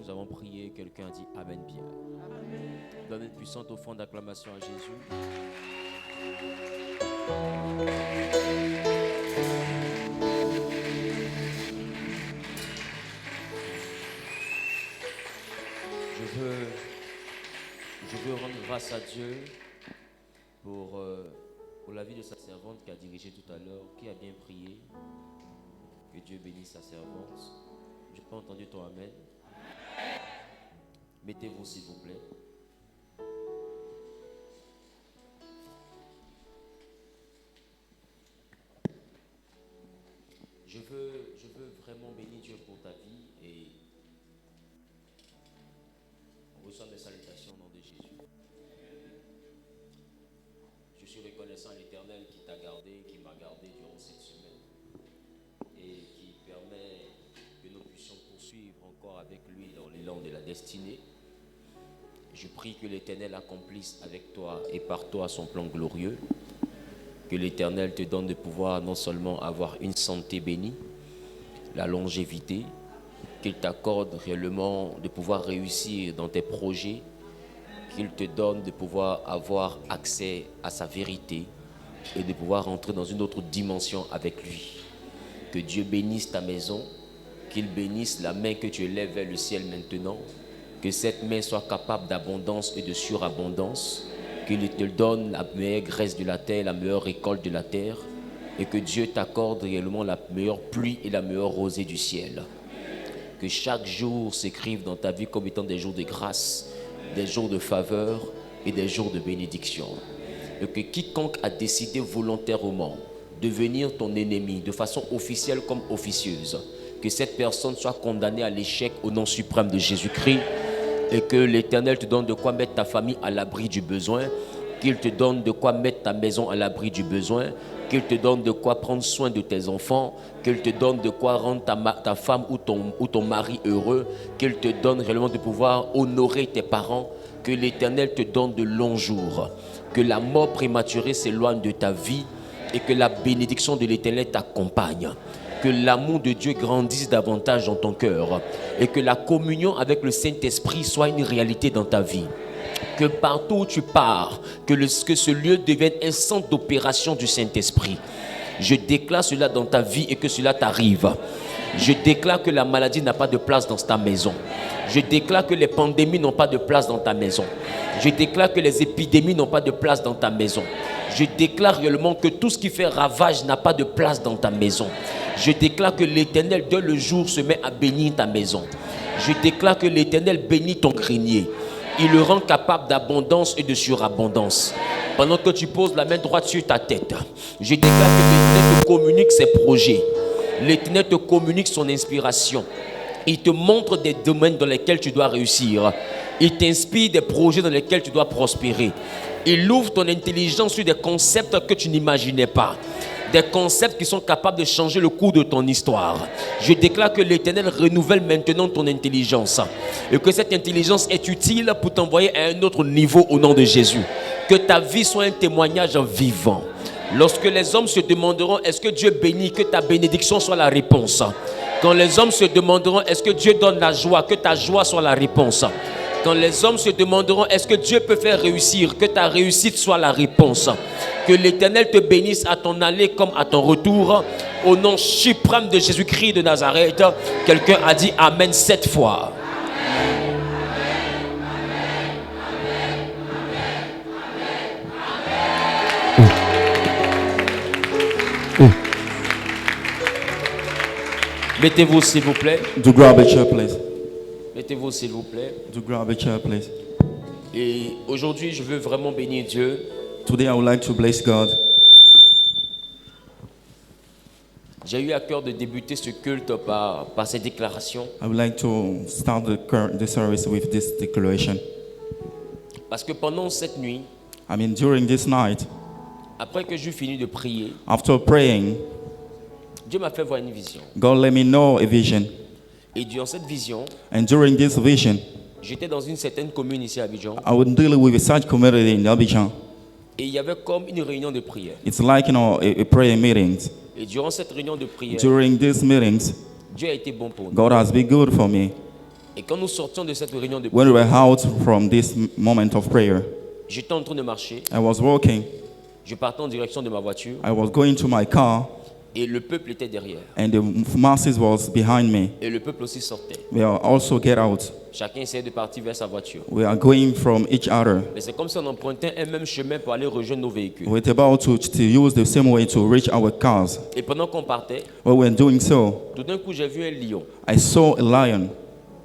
nous avons prié, quelqu'un a dit Amen Pierre. Amen. Donne une puissante offrande d'acclamation à Jésus. Je veux rendre grâce à Dieu pour la vie de sa servante qui a dirigé tout à l'heure, qui a bien prié. Que Dieu bénisse sa servante. Je n'ai pas entendu ton Amen. Mettez-vous s'il vous plaît. Je veux vraiment bénir Dieu pour ta vie et on reçoit mes salutations au nom de Jésus. Je suis reconnaissant à l'Éternel qui t'a gardé, qui m'a gardé durant cette semaine et qui permet que nous puissions poursuivre encore avec lui dans l'élan de la destinée. Je prie que l'Éternel accomplisse avec toi et par toi son plan glorieux. Que l'Éternel te donne de pouvoir non seulement avoir une santé bénie, la longévité, qu'il t'accorde réellement de pouvoir réussir dans tes projets, qu'il te donne de pouvoir avoir accès à sa vérité et de pouvoir entrer dans une autre dimension avec lui. Que Dieu bénisse ta maison, qu'il bénisse la main que tu élèves vers le ciel maintenant, que cette main soit capable d'abondance et de surabondance, qu'il te donne la meilleure graisse de la terre, la meilleure récolte de la terre, et que Dieu t'accorde réellement la meilleure pluie et la meilleure rosée du ciel. Que chaque jour s'écrive dans ta vie comme étant des jours de grâce, des jours de faveur et des jours de bénédiction. Et que quiconque a décidé volontairement de devenir ton ennemi de façon officielle comme officieuse, que cette personne soit condamnée à l'échec au nom suprême de Jésus-Christ. Et que l'Éternel te donne de quoi mettre ta famille à l'abri du besoin, qu'il te donne de quoi mettre ta maison à l'abri du besoin, qu'il te donne de quoi prendre soin de tes enfants, qu'il te donne de quoi rendre ta femme ou ton mari heureux, qu'il te donne réellement de pouvoir honorer tes parents, que l'Éternel te donne de longs jours, que la mort prématurée s'éloigne de ta vie et que la bénédiction de l'Éternel t'accompagne. Que l'amour de Dieu grandisse davantage dans ton cœur et que la communion avec le Saint-Esprit soit une réalité dans ta vie. Que partout où tu pars, que ce lieu devienne un centre d'opération du Saint-Esprit. Je déclare cela dans ta vie et que cela t'arrive. Je déclare que la maladie n'a pas de place dans ta maison. Je déclare que les pandémies n'ont pas de place dans ta maison. Je déclare que les épidémies n'ont pas de place dans ta maison. Je déclare réellement que tout ce qui fait ravage n'a pas de place dans ta maison. Je déclare que l'Éternel, dès le jour, se met à bénir ta maison. Je déclare que l'Éternel bénit ton grenier. Il le rend capable d'abondance et de surabondance. Pendant que tu poses la main droite sur ta tête, je déclare que l'Éternel te communique ses projets. L'Éternel te communique son inspiration. Il te montre des domaines dans lesquels tu dois réussir. Il t'inspire des projets dans lesquels tu dois prospérer. Il ouvre ton intelligence sur des concepts que tu n'imaginais pas. Des concepts qui sont capables de changer le cours de ton histoire. Je déclare que l'Éternel renouvelle maintenant ton intelligence et que cette intelligence est utile pour t'envoyer à un autre niveau au nom de Jésus. Que ta vie soit un témoignage vivant. Lorsque les hommes se demanderont est-ce que Dieu bénit, que ta bénédiction soit la réponse. Quand les hommes se demanderont est-ce que Dieu donne la joie, que ta joie soit la réponse. Quand les hommes se demanderont est-ce que Dieu peut faire réussir, que ta réussite soit la réponse. Que l'Éternel te bénisse à ton aller comme à ton retour. Au nom suprême de Jésus-Christ de Nazareth. Quelqu'un a dit Amen 7 fois. Mettez-vous s'il vous plaît. Do grab a chair, please. Mettez-vous s'il vous plaît. Do grab a chair, please. Et aujourd'hui, je veux vraiment bénir Dieu. Today I would like to bless God. J'ai eu à cœur de débuter ce culte par ces déclarations. I would like to start the service with this declaration. Parce que pendant cette nuit, During this night, après que j'ai fini de prier, after praying, Dieu m'a fait voir une vision. God let me know a vision. Et durant cette vision, And during this vision, j'étais dans une certaine commune ici à Abidjan. I was dealing with a such community in Abidjan. Et il y avait comme une réunion de prière. It's like, a prayer meeting. Et durant cette réunion de prière, During these meetings, Dieu a été bon pour nous. God has been good for me. Et quand nous sortions de cette réunion de when we prière, were out from this moment of prayer, j'étais en train de marcher. I was walking. Je partais en direction de ma voiture I was going to my car, et le peuple était derrière. and the masses was behind me. Et le peuple aussi sortait. We are also get out. Chacun essayait de partir vers sa voiture. We are going from each other. Mais c'est comme si on empruntait un même chemin pour aller rejoindre nos véhicules. We're about to use the same way to reach our cars. Et pendant qu'on partait, While we're doing so, tout d'un coup j'ai vu un lion. I saw a lion.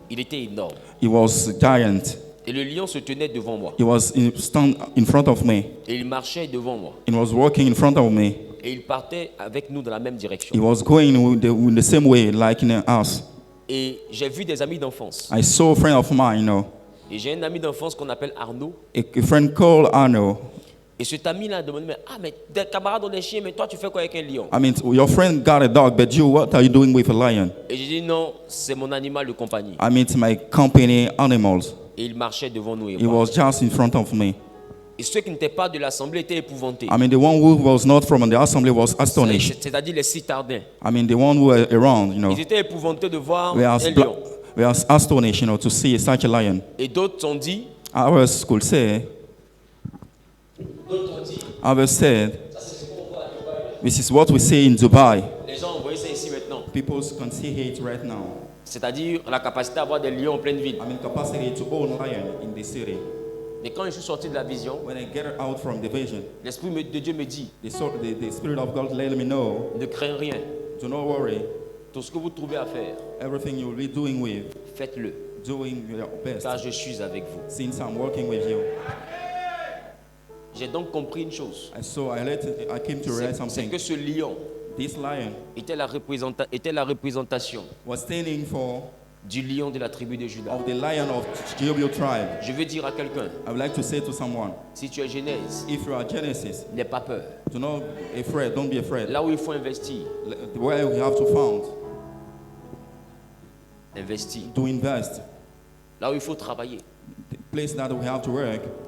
Il était énorme. He was giant. Et le lion se tenait devant moi. He was stand in front of me. Et il marchait devant moi. He was walking in front of me. Et il partait avec nous dans la même direction. He was going in the same way, like in us. Et j'ai vu des amis d'enfance. I saw a friend of mine, Et j'ai un ami d'enfance qu'on appelle Arnaud. a friend called Arno. Et cet ami-là a demandé, mais tes camarades ont des chiens, mais toi tu fais quoi avec un lion? I mean, your friend got a dog, but you, what are you doing with a lion? Et j'ai dit non, c'est mon animal de compagnie. I mean, it's my company animals. Et il marchait devant nous et He moi. was just in front of me. Et ceux qui n'étaient pas de l'assemblée étaient épouvantés. I mean, the one who was not from the assembly was astonished. C'est-à-dire les citardins. I mean, the one who were around, Ils étaient épouvantés de voir we are, un lion. we are astonished, to see such a lion. Et d'autres ont dit, Others could say, others said, this is what we see in Dubai. les gens envoyaient ça ici maintenant. People can see it right now. C'est-à-dire la capacité d'avoir des lions en pleine ville. I mean, capacity to own lion in the city. Mais quand je suis sorti de la vision, When I get out from the vision, l'Esprit de Dieu me dit, the Spirit of God let me know, ne crains rien. do not worry. Tout ce que vous trouvez à faire, Everything you will be doing with, faites-le. doing your best. Car je suis avec vous. Since I'm working with you. J'ai donc compris une chose. And so I came to realize C'est something. que ce lion This lion était la représentation was standing for du lion de la tribu de Juda. of the lion of Gibeah tribe. Je veux dire à quelqu'un, I would like to say to someone, si tu es Genèse, if you are Genesis, n'aie pas peur. do not be afraid. Don't be afraid. Là où il faut investir, Where we have to found investis. to invest, Là où il faut travailler, the place that we have to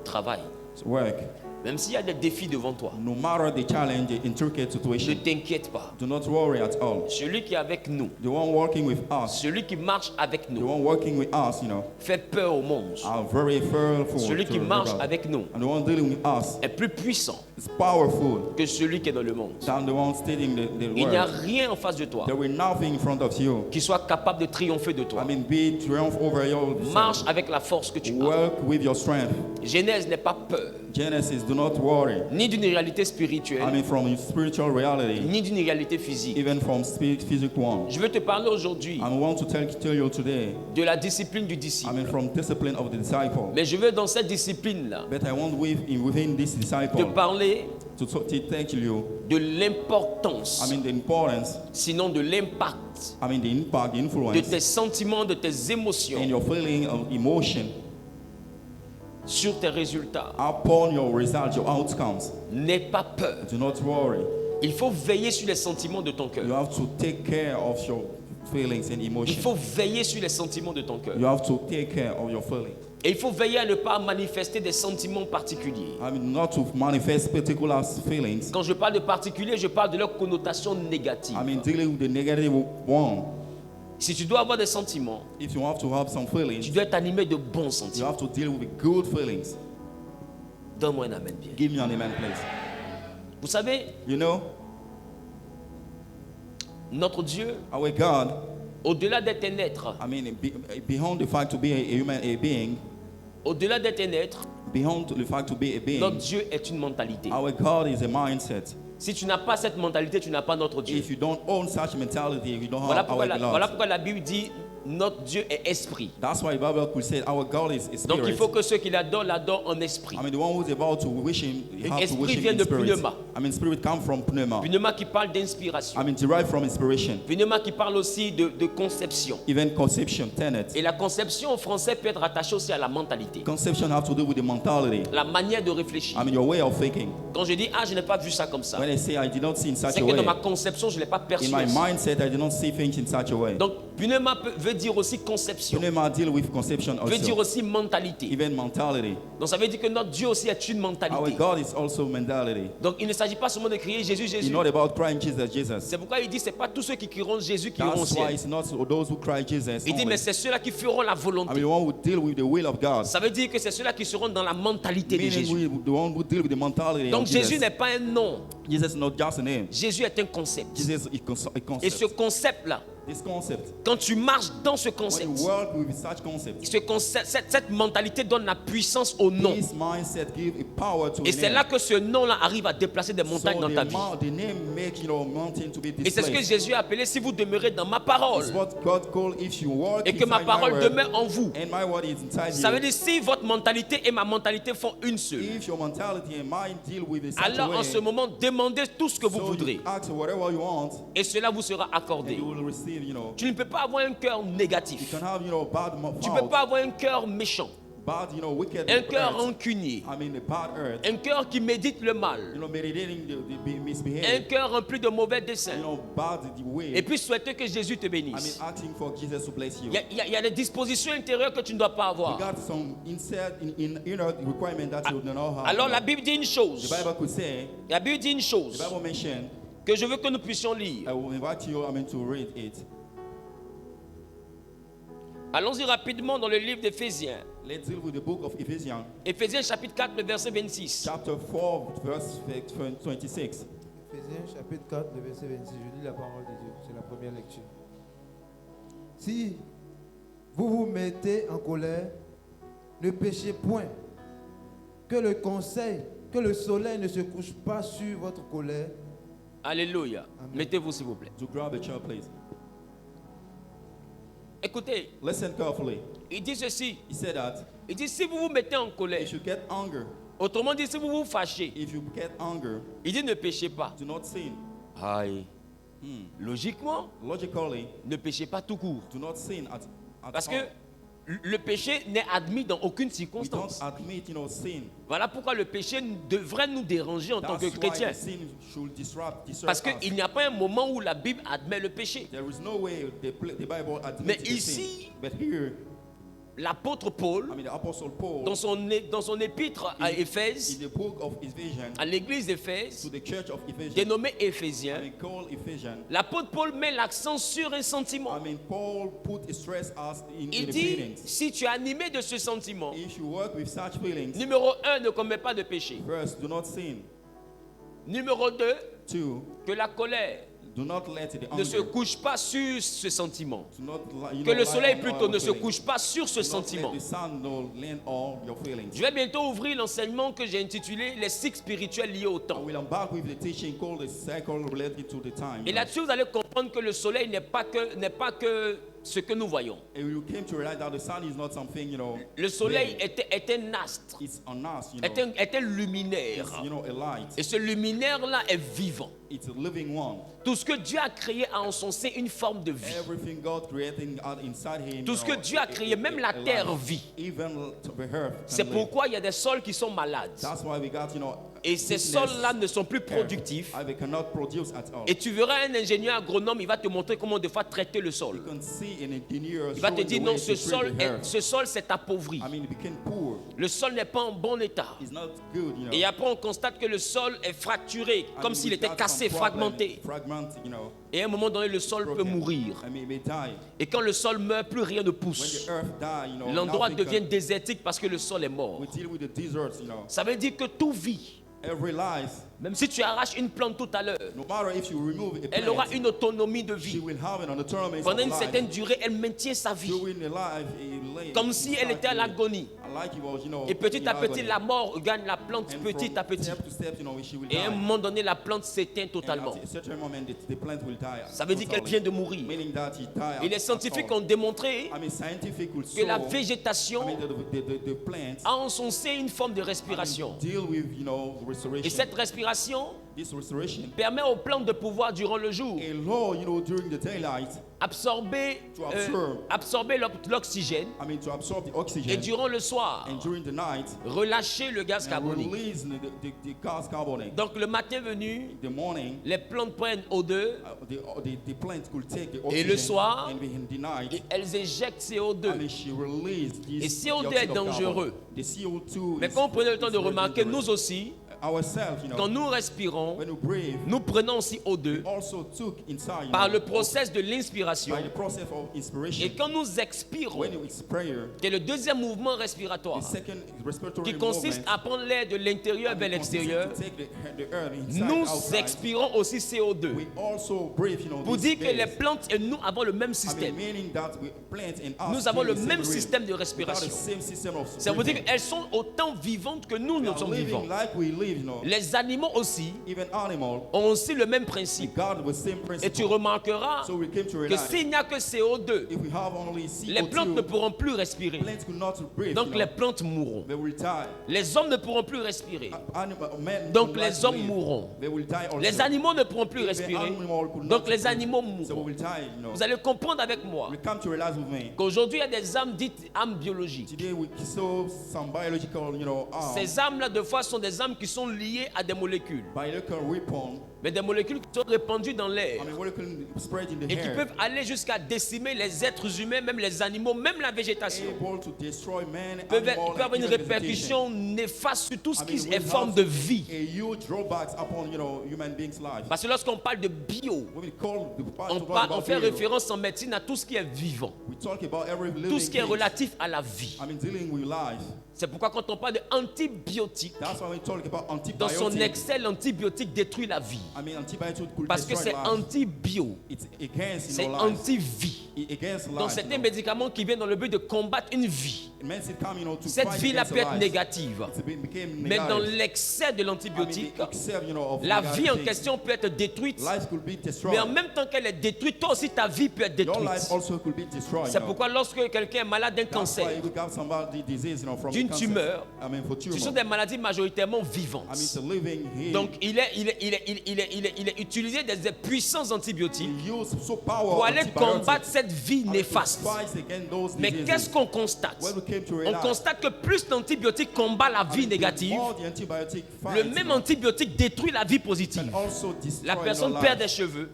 travaille. work. Même s'il y a des défis devant toi, No matter the challenge, the intricate ne situation, t'inquiète pas. do not worry at all. Celui qui est avec nous, The one working with us, celui qui marche avec the nous, one working with us, fait peur au monde. are very fearful. Celui to qui marche everybody. avec nous And the one dealing with us est plus puissant is powerful que celui qui est dans le monde. than the one stating the Il n'y a word. rien en face de toi There will nothing in front of you. qui soit capable de triompher de I toi. mean, be triumph over your Marche avec la force que tu as. work with your strength. Genèse n'est pas peur, Genesis, do not worry. ni d'une réalité I spirituelle, mean, from spiritual reality, ni d'une réalité physique. even from physical one. Je veux te parler aujourd'hui I want to tell you today, de la discipline du I disciple. mean, from discipline of the disciple. Mais je veux dans cette discipline-là But I want within this te disciple parler to tell you, de l'importance, I mean, the importance, sinon de l'impact I mean, the impact, the de influence, tes sentiments, de tes and émotions your feeling of emotion sur tes résultats. upon your results, your outcomes. N'aie pas peur. Do not worry. Il faut veiller sur les sentiments de ton You cœur. have to take care of your feelings and Il emotions. faut veiller sur les sentiments de ton cœur. You have to take care of your feelings. Et il faut veiller à ne pas manifester des sentiments particuliers. I mean, not to manifest particular feelings. Quand je parle de particulier, je parle de leur connotation négative. I mean, dealing with the negative one. Si tu dois avoir des sentiments, If you have to have some tu feelings, dois être animé de bons you sentiments. have to deal with good feelings. Donne-moi un amen bien. Give me an amen, please. Vous savez, You know, notre Dieu, our God, au-delà d'être un être, I mean, beyond the fact to be a being, au-delà d'être un être, beyond the fact to be a notre being, Dieu est une mentalité. our God is a mindset. Si tu n'as pas cette mentalité, tu n'as pas notre Dieu. If you don't own such mentality, you don't Voilà have pourquoi, our voilà God. pourquoi la Bible dit notre Dieu est esprit. That's why the Bible could say our God is Donc il spirit. faut que ceux qui l'adorent l'adorent en esprit. I mean, the one who's about to wish him, you have to Esprit wish him vient in de spirit. pneuma. I mean, spirit come from pneuma. Pneuma qui parle d'inspiration. I mean, derived from inspiration. Pneuma qui parle aussi de conception. Even conception, tenet. Et la conception en français peut être rattachée aussi à la mentalité. Conception have to do with the mentality. La manière de réfléchir. I mean, your way of thinking. Quand je dis ah je n'ai pas vu ça comme ça, When I say I did not see in such c'est a que dans way, ma conception je ne l'ai pas perçu. in my ainsi. mindset, I did not see things in such a way. Donc Pneuma veut dire aussi conception. Pneuma deal with conception Veut dire also. aussi mentalité. Even mentality. Donc ça veut dire que notre Dieu aussi est une Our mentalité. God is also mentality. Donc il ne s'agit pas seulement de crier Jésus, It's Jésus. not about crying Jesus, Jesus. C'est pourquoi il dit c'est pas tous ceux qui crieront Jésus qui iront au That's why ciel. it's not those who cry Jesus Il dit only. mais c'est ceux-là qui feront la I volonté. mean, the one who deal with the will of God. Ça veut dire que c'est ceux-là qui seront dans la mentalité de Meaning Jésus. the one who deal with the mentality Donc of Jésus Jesus. n'est pas un nom. Jesus is not just a name. Jésus est un concept. Jesus is a Et ce concept. concept-là, This concept. quand tu marches dans ce When concept, you work with such concept, cette mentalité donne la puissance au nom. this mindset give a power to Et a c'est name. là que ce nom-là arrive à déplacer des montagnes dans ta vie. The name make mountain to be Et c'est ce que displaced. Jésus a appelé si vous demeurez dans ma parole It's what God called if you walk et que ma inside my parole word, demeure en vous. and my word is inside Ça veut you. dire si votre mentalité et ma mentalité font une seule. If your mentality and mind deal with it such a Alors en way, ce moment, demandez tout ce que vous so voudrez you ask whatever you want, et cela vous sera and accordé. you will receive, Tu ne peux pas avoir un cœur you négatif. can have, bad Tu ne peux thoughts, pas avoir un cœur méchant, bad, wicked un cœur earth. rancunier, I mean, the bad earth, un cœur qui médite le mal, meditating the un misbehavior, cœur rempli de mauvais desseins. bad the way. Et puis souhaiter que Jésus te I mean, bénisse. asking for Jesus to bless you. Il y a des dispositions intérieures que tu ne dois pas You avoir. got some insert in inner requirement that you do not have. Alors la Bible dit une The chose. Bible could say, La Bible dit une the chose Bible mentioned, que je veux que nous puissions lire. I will invite you, to read it. Allons-y rapidement dans le livre d'Éphésiens. Let's deal with the book of Ephesians, Éphésiens chapitre 4, le verset 26. chapter 4, verse 26. Éphésiens chapitre 4, le verset 26. Je lis la parole de Dieu. C'est la première lecture. Si vous vous mettez en colère, ne péchez point. Que le soleil ne se couche pas sur votre colère. Alléluia. Amen. Mettez-vous s'il vous plaît. To grab a chair, please. Écoutez, Listen carefully. il dit ceci. He said that Il dit si vous vous mettez en colère, if you get anger, autrement dit si vous vous fâchez, if you get anger, il dit ne péchez pas. do not sin. Aïe. Logiquement, Logically, ne péchez pas tout court. do not sin at Parce all. que le péché n'est admis dans aucune We don't circonstance. admit, sin. Voilà pourquoi le péché devrait nous déranger en tant That's que why chrétiens. the sin should disturb Parce us. qu'il n'y a pas un moment où la Bible admet le péché. There is no way the Bible admits Mais the ici, sin. But here, L'apôtre Paul, I mean, the Apostle Paul, dans son épître à in Éphèse, the book of Ephesians, à l'église d'Éphèse, to the church of Ephesians, dénommée Éphésiens, I mean, called Ephesians, l'apôtre Paul met l'accent sur un sentiment. I mean, Paul put a stress us in Il the dit, feelings. si tu es animé de ce sentiment, If you work with such feelings, numéro 1, ne commets pas de péché. first, do not sin. Numéro 2, Two, que la colère do not let the ne se anger, couche pas sur ce sentiment. do not li- Que le lie soleil on plutôt our ne se feelings. couche pas sur ce Do not sentiment. let the sun no land all your feelings. Je vais bientôt ouvrir l'enseignement que j'ai intitulé Les cycles spirituels liés au I temps. will embark with the teaching called the cycle related to the time. Et là-dessus, vous allez comprendre que le soleil n'est pas que ce que nous voyons. And you came to realize that the sun is not something, Le soleil there. est un astre, It's on us, est un luminaire. It's, a light. Et ce luminaire-là est vivant. It's a living one. Tout ce que Dieu a créé a en son sein une forme de vie. Everything God created inside him. Tout ce que Dieu a créé, même la terre vit. Even the earth. C'est pourquoi il y a des sols qui sont malades. That's why we got, Et ces sickness sols-là ne sont plus productifs. and we cannot produce at all. Et tu verras un ingénieur agronome, il va te montrer comment de fois traiter le sol. You can see an engineer Il va te showing dire the non, way to treat the earth. ce sol s'est appauvri. I mean, it became poor. Le sol n'est pas en bon état. It's not good, Et après, on constate que le sol est fracturé, I comme mean, s'il we était got cassé, some problem, fragmenté. Et à un moment donné, le sol peut broken. mourir. I mean, it may die. Et quand le sol meurt, plus rien ne When pousse. the earth die, L'endroit nothing devient can- désertique parce que le sol est mort. we deal with the deserts, Ça veut dire que tout vit. Every life, Même si tu arraches une plante tout à l'heure, no matter if you remove a elle aura plant, une autonomie de she vie. will have an autonomy of Pendant une life. certaine durée, elle maintient sa vie. During the life, it lay- Comme si elle était à l'agonie. like it was, Et petit in à petit, agony. la mort gagne la plante And petit from à petit. step to step, she will Et à un die. moment donné, la plante s'éteint And totalement. at a certain moment, the plant will die. Ça veut dire qu'elle totally. vient de mourir. Meaning that it die Et les at scientifiques all. ont démontré I mean, scientific will que la show, végétation the plants a en son sein une forme de respiration. deal with, Et restoration. cette respiration this restoration permet aux plantes de pouvoir, durant le jour, allow, during the daylight, absorber l'oxygène, to absorb the et oxygen, durant le soir, and during the night, relâcher le gaz and carbonique. release the gas carbonic. Donc le matin venu, In the morning, les plantes prennent O2 the plant could take the et oxygen, le soir, and in the night, et elles éjectent CO2. and she released Et this CO2 dioxide est of carbon. dangereux. The CO2 Mais is- quand vous prenez le temps de is very remarquer, dangerous. nous aussi, Ourselves, quand nous respirons, when we breathe, nous prenons aussi O2 also took inside, par le process de l'inspiration. by the process of inspiration. Et quand nous expirons, When you expire, c'est le deuxième mouvement respiratoire the second respiratory qui consiste movement, à prendre l'air de l'intérieur vers l'extérieur. to take the air inside, Nous outside. expirons aussi CO2. We also breathe, Pour this dire que les gas. plantes et nous avons le même système. Meaning that we plant and us Nous avons le do the same même rhythm. système de We got the respiration. same system of Ça veut dire breathing. qu'elles sont autant vivantes que nous, We nous are sommes vivants. living like we live, Les animaux aussi Even animal, ont aussi le même principe. God with same Et tu principle. remarqueras So we came to que realize s'il n'y a que CO2, if we have only CO2, les plantes ne pourront plus respirer. plants could not breathe. Donc les plantes mourront. They will die. Les hommes ne pourront plus respirer. Men Donc could les not hommes live. mourront. They will die also. Les animaux ne pourront plus Even respirer. animal could Donc not les breathe. animaux So we mourront. will die, Vous allez comprendre avec moi We come to realize with me. qu'aujourd'hui il y a des âmes dites âmes biologiques. Today we saw some biological, Ces âmes-là, de fois, sont des âmes qui sont liées à des molécules. biological weapon. Mais des molécules qui sont répandues dans l'air. Molecule spread in the Et qui air. peuvent aller jusqu'à décimer les êtres humains, même les animaux, même la végétation. Able to destroy man, Peuvent animal, peuvent avoir une and even répercussion néfaste sur tout ce qui we est forme have de vie. a huge drawbacks upon human beings' life. Parce que lorsqu'on parle de bio, When we call the on fait référence en médecine à tout ce qui est vivant, we talk about every living tout ce qui est thing. relatif à la vie. Dealing with life. C'est pourquoi quand on parle d'antibiotiques, That's why we talk about dans son antibiotics. excès, l'antibiotique détruit la vie. Antibiotics could Parce que destroy c'est life. anti-bio, It's against c'est life. anti-vie. Against Donc life. c'est un médicament qui vient dans le but de combattre une vie. It means it come, to Cette fight vie-là against peut être life. négative. Became Mais dans negative. l'excès de l'antibiotique, the excess, of la negative vie en things. question peut être détruite. Life could be destroyed. Mais en même temps qu'elle est détruite, toi aussi ta vie peut être Your life détruite. also could be destroyed. C'est pourquoi lorsque quelqu'un est malade d'un That's cancer, why we got somebody disease, from d'une cancer. tumeur, For ce sont tumor. des maladies majoritairement vivantes. It's a living here. Donc il est utilisé des puissants antibiotiques use so power pour aller antibiotics combattre cette vie to néfaste. fight against those Mais diseases. qu'est-ce qu'on constate? When we came to On realize, constate que plus l'antibiotique combat la vie négative, more the antibiotic le fights, même antibiotique détruit la vie positive. also destroy La personne perd des cheveux,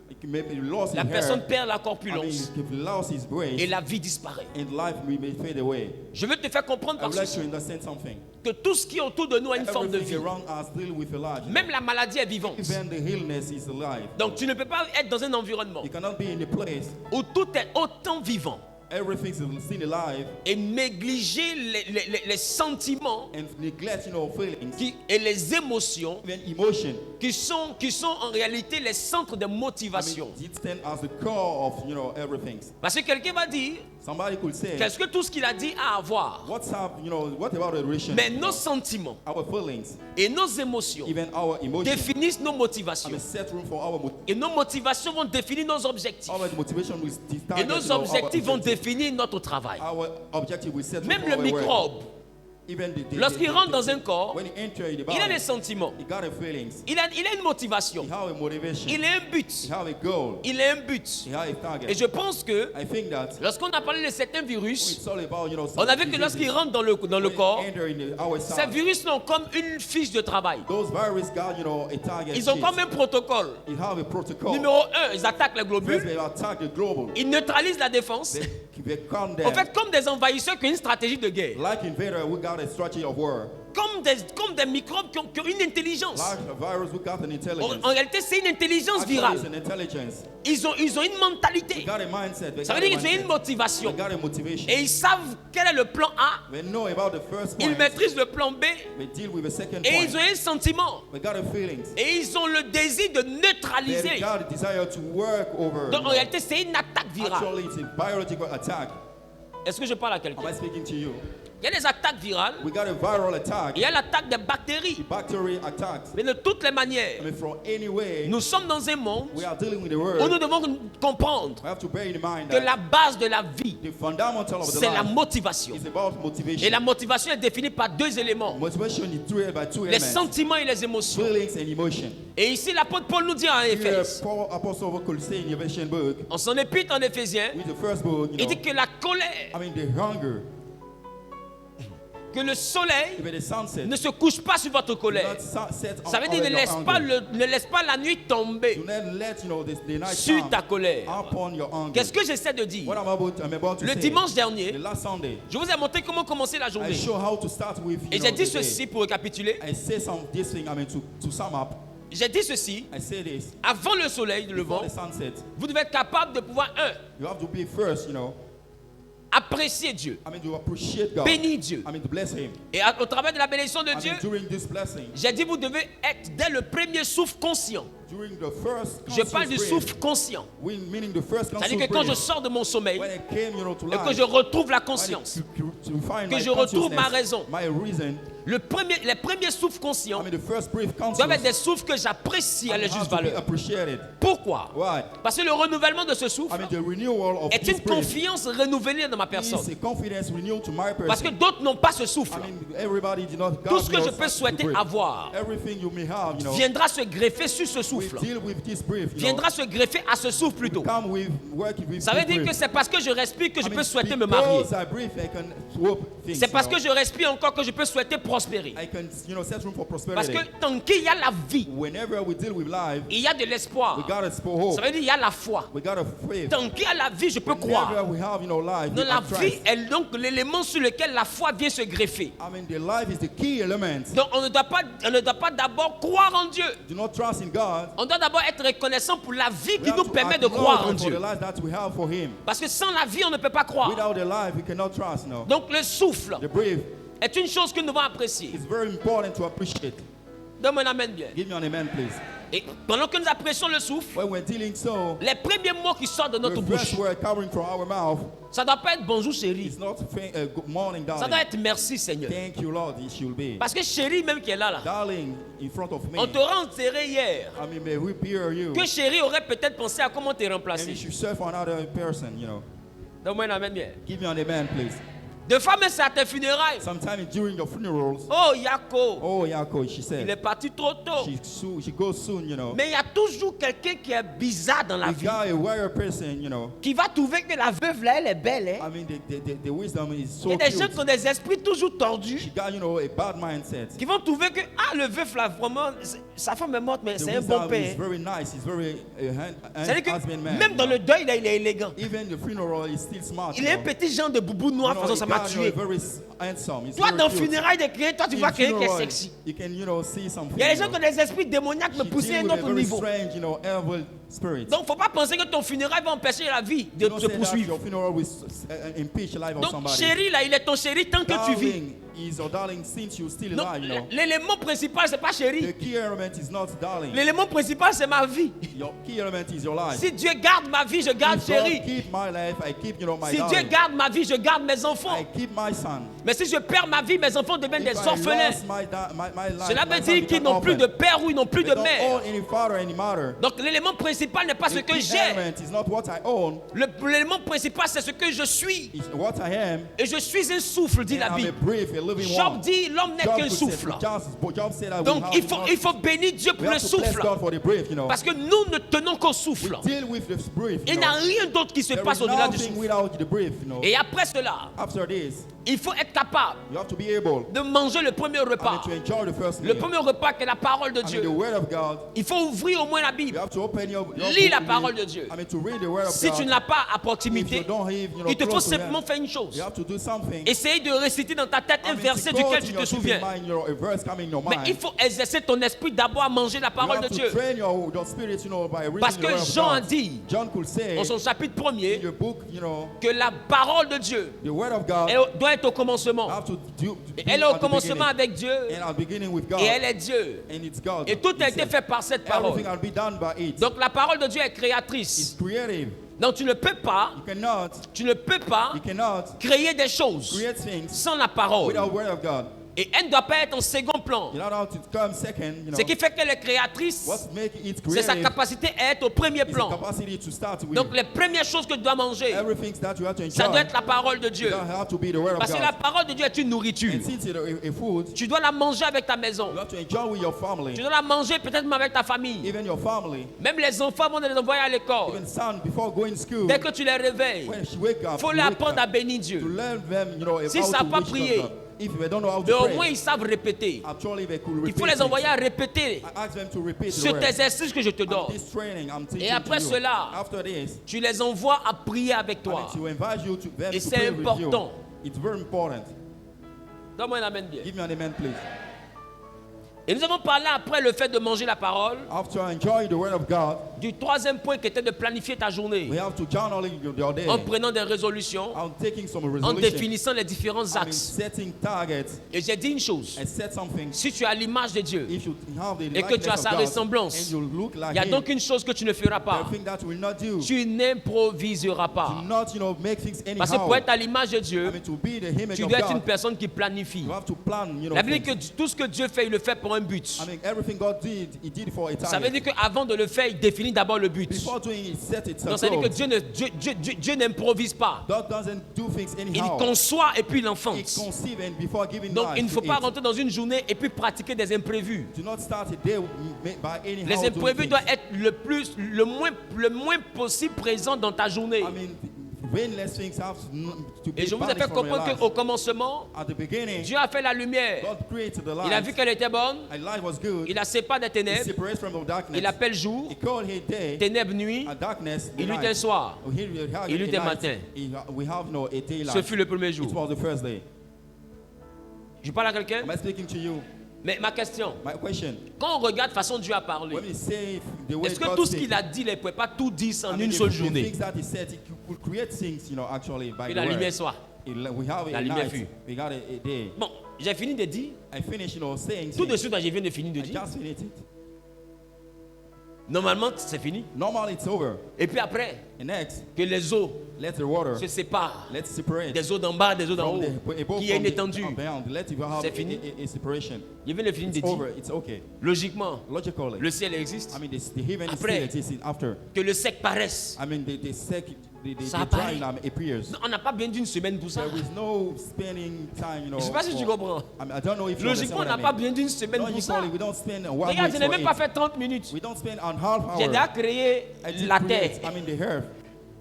la personne perd la corpulence lost his brain, et la vie disparaît. and life may fade away. Je veux te faire comprendre I par would like ceci to understand something. que tout ce qui est autour de nous a une forme de vie. Everything around us deal with a life. Même la maladie est vivante. Even the illness is alive. Donc tu ne peux pas être dans un environnement You cannot be in a place. où tout est autant vivant Everything is still alive et négliger les sentiments and neglect, feelings, et les émotions even emotion. qui sont en réalité les centres de motivation. It stands as the core of, everything. Parce que quelqu'un va dire, Somebody could say, qu'est-ce que tout ce qu'il a dit a à voir? what's up, what about the relation? Mais nos sentiments Our feelings, et nos émotions even our emotions, définissent nos motivations. set room for our Et nos motivations vont définir nos objectifs. our motivation will Et nos objectifs vont définir notre travail. Our objective will set Même room le for our work. microbe, Even lorsqu'il rentre dans un corps, when he enter the il a body, des sentiments, he got a feelings, il a une motivation, he have a motivation, il a un he but, have a goal, il a un but. he have a target. Et je pense que I think that lorsqu'on a parlé de certains virus, it's all about, on a vu que lorsqu'ils rentrent dans le corps, our ces side, virus ont comme une fiche de travail. those virus got, a target. Ils ont sheet. comme un protocole. You have a protocol. Numéro 1, ils attaquent les First, globules, they attack the global. ils neutralisent la défense. They calm down. En fait, comme des envahisseurs qui ont une stratégie de guerre. Like invader, we got a strategy of war. Comme des microbes qui ont une intelligence. Like a virus, we got an intelligence. En réalité, c'est une intelligence Actually, virale. it's an intelligence. Ils ont une We mentalité. got a mindset. We Ça veut got dire a qu'ils ont une mindset. motivation. We got a motivation. Et ils savent quel est le plan A. We know about the first Ils point. maîtrisent le plan B. We deal with the second Et point. ils ont un sentiment. We got a feelings. Et ils ont le désir de They neutraliser. got a desire to work over. Donc en réalité, c'est une attaque virale. Actually, it's a biological attack. Est-ce que je parle à Am I quelqu'un? speaking to you? Il y a des attaques virales. We got a viral attack. Il y a l'attaque des bactéries. The bacteria attacks. Mais de toutes les manières, I mean, from any way, nous sommes dans un monde we are dealing with the où world. nous devons comprendre We have to bear in mind que that la base de la vie, the fundamental of the c'est la life motivation. is about motivation. Et la motivation est définie par deux éléments, Motivation is driven by two les elements: sentiments et les émotions. feelings and emotion. Et ici, l'apôtre Paul nous dit en Here, Éphèse, Paul, Apostle could say in Ephesians book, en son épître en Éphésiens, with the first book, il dit que la colère, I mean, the hunger, que le soleil even the sunset, ne se couche pas sur votre do colère. not set on Ça veut dire all your hunger. ne laisse pas la nuit tomber Do not let the night sur come ta colère. upon your hunger. Qu'est-ce que j'essaie de dire? What I'm about to Le say, dimanche the dernier, last Sunday, je vous ai montré comment commencer la I journée. show how to start with. Et You j'ai know, dit the day. ceci pour récapituler. I say this thing. I mean, to sum up, J'ai dit ceci. I say this. Avant le soleil Before levant, the sunset, vous devez être capable de pouvoir, you have to be first. apprécier Dieu, I mean, to appreciate God. bénir Dieu. I mean, to bless Him. Et au travers de la bénédiction de I Dieu, mean, during this blessing, j'ai dit vous devez être dès le premier souffle conscient. during the first Je parle du conscious souffle breath, conscient. meaning the first C'est-à-dire conscious que quand je breath, sors de mon sommeil when I came, to et que life, je retrouve la when conscience, to find que my je retrouve ma consciousness, raison. my reason, les premiers souffles I conscients mean, the first breath doivent être des conscious, souffles que j'apprécie à leur have juste to be valeur. appreciated. Pourquoi? Why? Parce que le renouvellement de ce I souffle mean, the renewal of est this une breath confiance renouvelée dans ma personne. is a confidence renewed to my Parce que person. d'autres n'ont pas ce souffle. I mean, everybody did not. Tout God ce que je knows peux how to souhaiter breathe. avoir Everything you may have, viendra se greffer sur ce we souffle. deal with this breath. Viendra se greffer à ce souffle plutôt. Come with work with Ça veut this dire que breath. c'est parce que je respire que je I peux mean, souhaiter me marier. because I breathe, I can swoop things. C'est parce you know. que je respire encore que je peux souhaiter prospérer. I can, set room for Parce prosperity. que tant qu'il y a la vie, Whenever we deal with life, il y a de we l'espoir. got a hope. Ça veut dire il y a la foi. We got a faith. Tant qu'il y a la vie, je peux Whenever croire. we have, life, Dans we la have vie trust. est donc l'élément sur lequel la foi vient se greffer. I mean, the life is the key element. Donc on ne doit pas d'abord croire en Dieu. Do not trust in God. On doit d'abord être reconnaissant pour la vie We qui have nous to permet de acknowledge croire en for Dieu. the life that we have for Him. Parce que sans la vie, on ne peut pas croire. Without the life, we cannot trust. No. Donc le souffle The breath est une chose que nous devons apprécier. is very important to appreciate. Donne-moi un amen bien. Give me an amen, please. Et pendant que nous apprécions le souffle, When we're dealing so, les premiers mots qui sortent de notre the first bouche, word coming from our mouth ça ne doit pas être bonjour chérie. is not good morning, Ça darling. doit être merci Seigneur. Thank you, Lord. It should be. Parce que chérie même qui est là, Darling, in front of me. on t'aura enterré hier. I mean, may we hear you. Que chérie aurait peut-être pensé à comment te And remplacer. you should serve for another person, Donne-moi un amen bien. Give me an amen, please. Des fois, même c'est à tes funérailles. Sometime during your funerals, Oh, Yako, oh, Yako, she il said, est parti trop tôt. she goes soon, Mais il y a toujours quelqu'un qui est bizarre dans la The vie. guy, a wire person, Qui va trouver que la veuve là, elle est belle. Hein? I mean, the wisdom is Il y so a des gens cute. qui ont des esprits toujours tordus. She got, a bad mindset. Qui vont trouver que, le veuf là, vraiment, sa femme est morte, mais The c'est un bon wisdom père. is very nice. He's very C'est-à-dire husband que man. même dans le deuil, là, il est élégant. Even the funeral is still smart. Il est un petit genre de boubou noir, de toute façon, ça m'a tué. Very handsome. He's Toi, very dans cute. funérailles de quelqu'un, toi, tu vois In quelqu'un qui est funeral, sexy. You can, see something. Il y a des gens qui ont des esprits démoniaques, mais She poussés à deal un with a autre very niveau. strange, evil spirit. Donc, faut pas penser que ton funérail va empêcher la vie de You don't te say that poursuivre. your funeral will impeach the life of Donc, somebody. chéri, là, il est ton chéri tant que tu vis. Darling is your darling since you're still Donc, alive, l'élément principal, c'est pas The chéri. key element is not darling. L'élément principal, c'est ma vie. Your key element is your life. Si Dieu garde ma vie, je garde If God chéri. keep my life, I keep, my Si Dieu darling. garde ma vie, je garde mes enfants. I keep my son. Mais si je perds ma vie, mes enfants deviennent If des I orphelins. lost my life, Cela my veut son dire qu'ils become n'ont plus de orphan. père ou ils n'ont plus They de don't mère. own any father, any mother. Donc l'élément principal n'est pas ce The que key j'ai. element is not what I own, L'élément principal, c'est ce que je suis. it's what I am. Et je suis un souffle, dit And la I'm a Bible. brief, a living Job one. dit, l'homme n'est Job qu'un could souffle. say- Job said that Donc we have il faut bénir Dieu we pour le have to bless souffle. God for the brief, Parce que nous ne tenons qu'au souffle. Deal with the brief, Il n'y a rien d'autre qui se There passe is au-delà du nothing souffle. without the brief, Et après cela, After this, il faut être capable you have to be able de manger le premier repas. to enjoy the first Le meal. premier repas qui est la parole de The Dieu. word of God. Il faut ouvrir au moins la You Bible. have to open your Lis la book, parole de Dieu. to read the word of Si God. tu ne l'as pas à If proximité, you don't have, il te faut close to simplement them, faire une chose. you have to do something. Essaye de réciter dans ta tête un verset to duquel go tu to te your souviens. mind, a verse coming in your Mais mind. il faut exercer ton esprit d'abord à manger la You parole have de to Dieu. train your spirit, by reading Parce the que word of Jean a God. dit, John could say en son chapitre in 1er, your book, que la parole de Dieu the word of God elle doit être au commencement. have to do. Elle est au commencement avec Dieu and at beginning with God. et elle est Dieu. And it's God. Et tout a He été said, fait par cette parole. everything will be done by it. Donc la parole de Dieu est It's créatrice. creative. Donc tu ne peux pas créer des choses create things sans la parole. without word of God. Et elle ne doit pas être en second plan. You know how to come second, you know. Ce qui fait qu'elle est créatrice, What's making it c'est sa creative capacité à être au premier is the plan. capacity to start with. Donc les premières choses que tu dois manger, Everything that you have to enjoy, ça doit être la parole de Dieu. that have to be the word of Parce que God. la parole de Dieu est une nourriture. And since it's a food, Tu dois la manger avec ta maison. you have to enjoy with your family, Tu dois la manger peut-être même avec ta famille. even your family, Même les enfants vont les envoyer à l'école. even son before going to school. Dès que tu les réveilles, When she wake up, il faut you leur wake apprendre à up bénir to Dieu. learn them, you know, S'ils how ne savent to pas worship prier, God. If they don't know how mais to au pray, moins ils savent répéter. actually they could Il faut repeat les envoyer things. à répéter I ask them to repeat the cet word. exercice que je te donne. This training I'm teaching Et après to you. cela, After this, tu les envoies à prier avec I toi. need to invite you to them Et to c'est pray with you. important. It's very important. Donne-moi un amen bien. Give me an amen, please. Et nous avons parlé après le fait de manger la parole, After enjoying the word of God, du troisième point qui était de planifier ta journée we have to journaling your day. en prenant des résolutions, I'm taking some en resolutions. définissant les différents I mean, axes. setting targets Et j'ai dit une chose, and set something. si tu as l'image de Dieu If you have the et que tu as likeness sa of God ressemblance, and you look il like y a him, donc une chose que tu ne feras pas. the thing that you will not do. Tu n'improviseras pas. Do not, you know, make things Parce que pour anyhow. être à l'image de I Dieu, mean, to be the image tu of dois être une God, personne qui planifie. you have to plan, you know, La Bible dit things. que tout ce que Dieu fait, il le fait pour un but. I mean, everything God did, He did it for a Ça veut target. dire qu'avant de le faire, il définit d'abord le but. Before doing it, set it Donc a ça veut dire goal. que Dieu n'improvise pas. God doesn't do things Il anyhow. conçoit et puis il He enfante. conceive and before giving Donc life il ne faut to pas it. rentrer dans une journée et puis pratiquer des imprévus. Do not start a day by anyhow Les doing imprévus things. doivent être le moins possible présents dans ta journée. I mean, when less things have to be Et je vous ai fait banished from your comprendre life. qu'au commencement, At the beginning, Dieu a fait la lumière. God created the Il a vu light. qu'elle était bonne. And light was good. Il la sépare des He ténèbres. separates from the darkness. Il appelle jour, He called it day, ténèbres nuit, and darkness the il eut night. un soir. Here we have Il a eut un night. matin. We have no a daylight. Ce fut le premier It jour. was the first day. Je parle à quelqu'un. Am I speaking to you? Mais ma question, My question. quand on regarde façon Dieu a parlé, When we say the way est-ce que God tout ce speaks, qu'il a dit, il ne pouvait pas tout dire en I mean, une the- seule the journée? things that he said, he could create things, you know, actually by Et the la lumière word. soit. We have La a lumière night. fut. We got a day. Bon, j'ai fini de dire. I finished, you know, saying Tout de things. suite, je viens de finir de I dire. just finished it. Normalement, c'est fini. Normally it's over. Et puis après, And next, que les eaux let the water, se séparent. let's separate. Des eaux d'en bas, des eaux d'en From haut. the above, Qu'il y ait from une the étendue. abound. Let it have C'est fini. a separation. Je viens de finir de It's over. dire. It's okay. Logiquement, Logically. le ciel existe. I mean, the heaven is Après. still existing after. Que le sec paraisse. I mean, the Ça dry apparaît. land appears. Non, on n'a pas besoin d'une semaine pour ça. There is no spending time, you know. Je ne sais pas si tu for- comprends. I mean, I don't know if you Logiquement, on n'a understand pas what I mean. besoin d'une semaine pour ça. Logically, we don't spend one Regarde, week je n'ai for même pas it. fait 30 minutes. We don't spend an half J'ai hour. déjà créé I did la create, terre. I mean, the earth.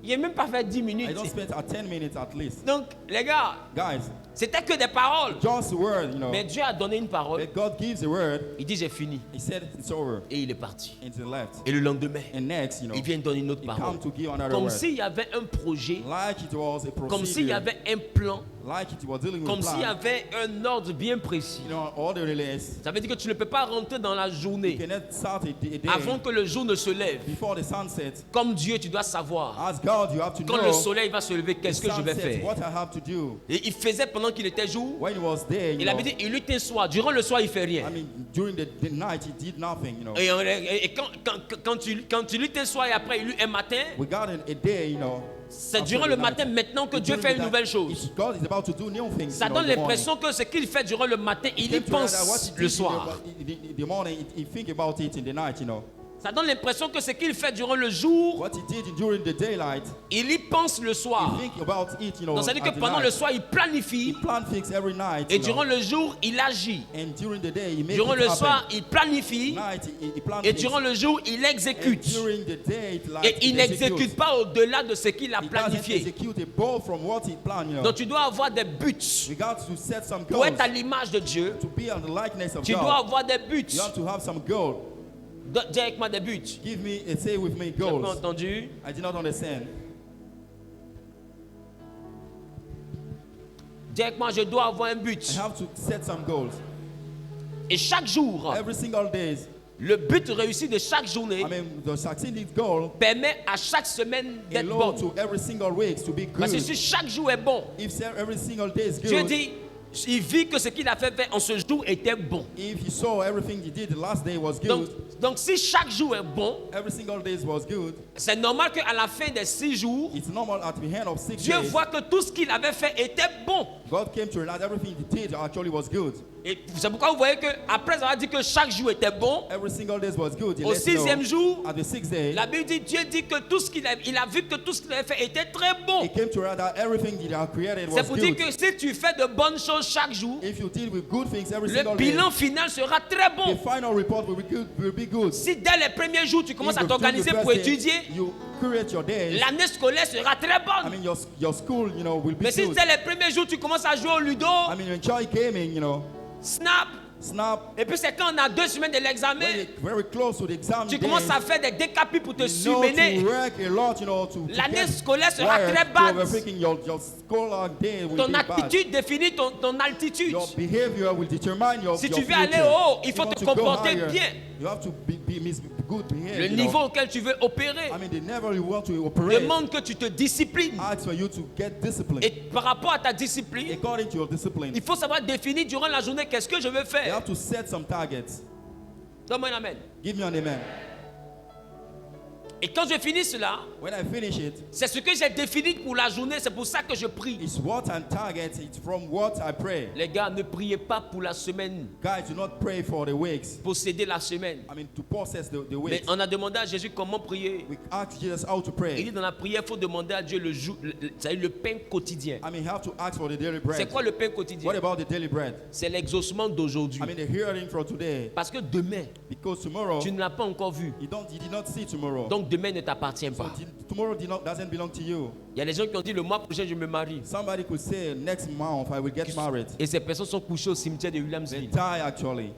Je n'ai même pas fait 10 I minutes. don't spend 10 minutes at least. Donc, les gars, Guys, c'était que des paroles. just a word, you know. Mais Dieu a donné une parole. But God gives a word. Il dit j'ai fini. He said it's over. Et il est parti. And to the left. Et le lendemain, And next, you know, il vient donner une autre he parole. come to give another Comme word. s'il y avait un projet, Like it was a comme s'il y procedure. avait un plan, Like it was dealing with comme s'il y plan. avait un ordre bien précis. You know, orderliness. Ça veut dire que tu ne peux pas rentrer dans la You journée cannot start a day avant que le jour ne se lève. before the sunset. Comme Dieu, tu dois savoir. As God, you have to Quand know le soleil va se lever, the qu'est-ce que je vais sunset, faire? what I have to do. Et il faisait pendant qu'il était jour. When it was there, you Il know, avait dit, il eut un soir. Durant le soir, il fait rien. I mean, during the night, he did nothing, you know. Et quand tu lis un soir et après, il eut un matin, We got a day, you know. c'est after durant the le night. matin maintenant que It's Dieu during fait the une night. nouvelle chose. It's God is about to do new things. Ça you know, donne in the morning. l'impression que ce qu'il fait durant le matin, il y Came to realize that what pense he did le in soir. the morning, he think about it in the night, you know. Ça donne l'impression que ce qu'il fait durant le jour, What he did during the daylight, il y pense le soir. he think about it, you know. Donc ça veut dire at que the pendant night. le soir, il He planifie. plan things every night. Et you know. durant le jour, il agit. And during the day, he make Durant it le happen. soir, il planifie. Night, he plan Et things. durant le jour, il And exécute. during the day, Et il n'exécute pas au-delà de ce qu'il a He doesn't planifié. execute above from what he planned, you know. Donc tu dois avoir des buts. We got to set some Pour goals. être à l'image de Dieu, To be on the likeness of tu God. dois avoir des buts. You have to have some goal. Dis avec moi des buts. Give me, say with me, Tu n'as pas goals. entendu? I did not understand. Dis avec moi, je dois avoir un I but. have to set some goals. Et chaque jour, Every single day. le but réussi de chaque journée I mean, the succeeding goal permet à chaque semaine d'être allow bon. to every single week to be Parce que good. si chaque jour est bon, If every single day is Dieu good, dit, il vit que ce qu'il a fait en ce jour était bon. if he saw everything he did the last day was good, Donc si chaque jour est bon, every single day was good, c'est normal qu'à la fin des 6 jours, it's normal at the end of 6 Dieu days, voit que tout ce qu'il avait fait était bon. God came to realize everything he did actually was good. Et c'est pourquoi vous voyez qu'après avoir dit que chaque jour était bon, Every single day was good. He au let you know, 6e jour, at the 6th day, la Bible dit, Dieu dit que tout ce qu'il a vu que tout ce qu'il avait fait était très bon. he came to realize that everything he had created C'est was pour dire good. que si tu fais de bonnes choses chaque jour, If you deal with good things every le single day, bilan final sera très the bon. final report will be good. Si dès les premiers jours tu commences If à you do t'organiser the pour first day, étudier, you create your days. l'année scolaire sera très I bonne. mean, your school, will be Mais si good. dès les premiers jours tu commences à jouer au ludo, I mean, enjoy gaming, snap, snap. et puis c'est quand on a 2 semaines de l'examen, When you're very close to the exam tu days, commences à faire des décapis pour te you know surmener. to work a lot, to L'année get scolaire sera wired très to basse. overthinking your scholar day will Ton be bad. attitude définit ton altitude. Your behavior will determine your Si your tu veux future. aller haut, il If faut you want te to go comporter higher, bien. You have to be good behavior. Le niveau auquel tu veux opérer I mean, the level you want to operate demande que tu te disciplines. asks for you to get discipline. Et par rapport à ta discipline, According to your discipline, il faut savoir définir durant la journée qu'est-ce que je veux you faire. have to set some targets. Donne-moi un amen. Give me an amen. Et quand je finis cela, When I finish it, c'est ce que j'ai défini pour la journée. C'est pour ça que je prie. it's what I'm target. It's from what I pray. Les gars, ne priez pas pour la semaine, Guys, do not pray for the weeks. posséder la semaine. I mean, to possess the Mais weeks. on a demandé à Jésus comment prier. We ask Jesus how to Il pray. dit dans la prière, il faut demander à Dieu c'est-à-dire le pain quotidien. I mean, you have to ask for the daily C'est bread. quoi le pain What quotidien? about the daily bread? C'est l'exaucement d'aujourd'hui. I mean, the hearing for today. Parce que demain, Because tomorrow, tu ne l'as pas encore vu. you did not see tomorrow. Donc demain ne t'appartient So pas. tomorrow doesn't belong to you. Il y a des gens qui ont dit le mois prochain je me marie. Somebody could say next month I will get married. Et ces personnes sont couchées au cimetière de They Williamsville. die actually.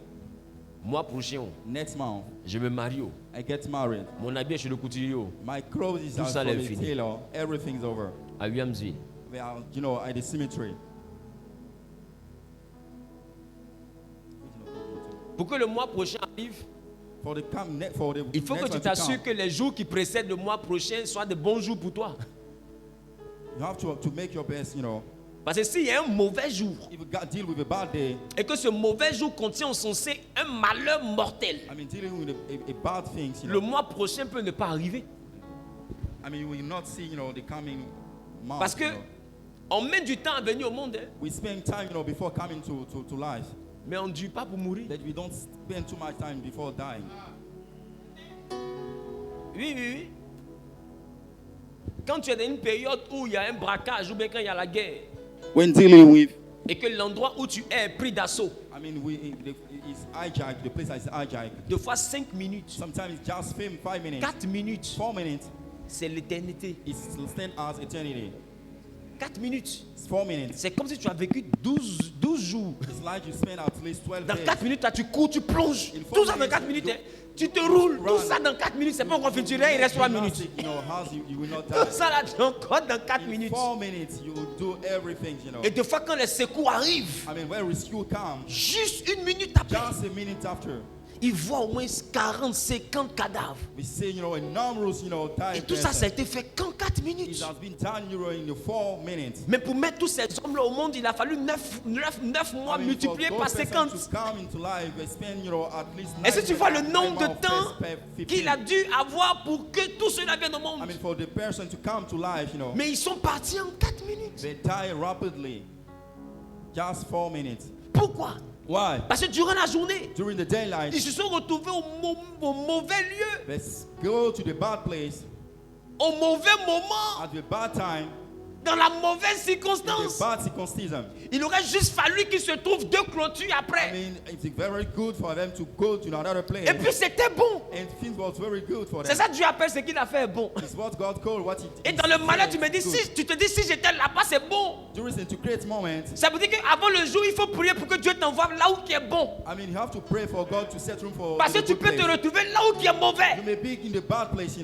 Mois prochain, Next month je me marie. I get married. Mon habit est chez le couturier My clothes is Tout out ça, for c'est the fini. tailor. Everything's over. à Williamsville. We are, at the cemetery. Pour que le mois prochain arrive, For the il faut que next tu one to t'assures come, que les jours qui précèdent le mois prochain soient de bons jours pour toi. you have to make your best, Parce que s'il y a un mauvais jour If you deal with a bad day, et que ce mauvais jour contient en son sein un malheur mortel, I mean, dealing with a bad things, le mois prochain peut ne pas arriver. I mean, you will not see, the coming month. Parce que on met du temps à venir au monde, hein, We spend time, before coming to life. mais on ne dure pas pour mourir. That we don't spend too much time before dying. Oui, oui, oui. Quand tu es dans une période où il y a un braquage ou bien quand il y a la guerre When dealing with, et que l'endroit où tu es pris d'assaut, I mean, it's hijacked. The place is hijacked. deux fois 5 minutes, Sometimes it's just 5 minutes, 4 minutes, 4 minutes. c'est l'éternité. It stands as eternity. 4 minutes. It's 4 minutes. C'est comme si tu as vécu 12 jours. It's like you spend at least 12 Dans days. 4 minutes, là, tu cours, tu plonges. Il faut Tout ça dans minutes, 4 minutes. you- Hein. Tu te roules. run. Tout ça dans 4 minutes. C'est pas encore fini. Tu il reste 3 minutes. Gymnastic, how you will not Tout die. ça là, tu encore dans 4 In minutes. 4 minutes, you will do everything, Et des fois, quand les secours arrivent, I mean, when rescue comes, juste 1 minute après, just a minute after, ils voient au moins 40, 50 cadavres. we see, a numerous, Et time. tout ça, ça a été fait qu'en 4 It minutes. has been done, in the 4 minutes. Mais pour mettre tous ces hommes-là au monde, il a fallu 9 mois I mean, multipliés for par those persons 50. to come into life, they spend, at least Et si 9 tu vois le months nombre de of temps first 15. qu'il a dû avoir pour que tout cela vienne au I monde. mean, for the person to come to life, Mais ils sont partis en 4 minutes. they die rapidly. Just 4 minutes. Pourquoi? Why? Parce que durant la journée, During the daylight, ils se sont retrouvés au mauvais lieu, they go to the bad place au mauvais moment, at the bad time, dans la mauvaise in the circonstance. bad circumstance. Il aurait juste fallu qu'ils se trouvent 2 clôtures I après. mean, it's very good for them to go to another place. Et puis c'était bon. And things was very good for C'est them. ça Dieu appelle ce qu'il a fait bon. It's what God called what it Et is dans le malheur, tu me good. dis, si tu te dis, si j'étais là-bas, c'est bon. During to create moment, Ça veut dire qu'avant le jour, il faut prier pour que Dieu t'envoie là où qui est bon. I mean, you have to pray for God to set room for Parce que the tu good peux te place. retrouver là où qui est mauvais. You may be in the bad place,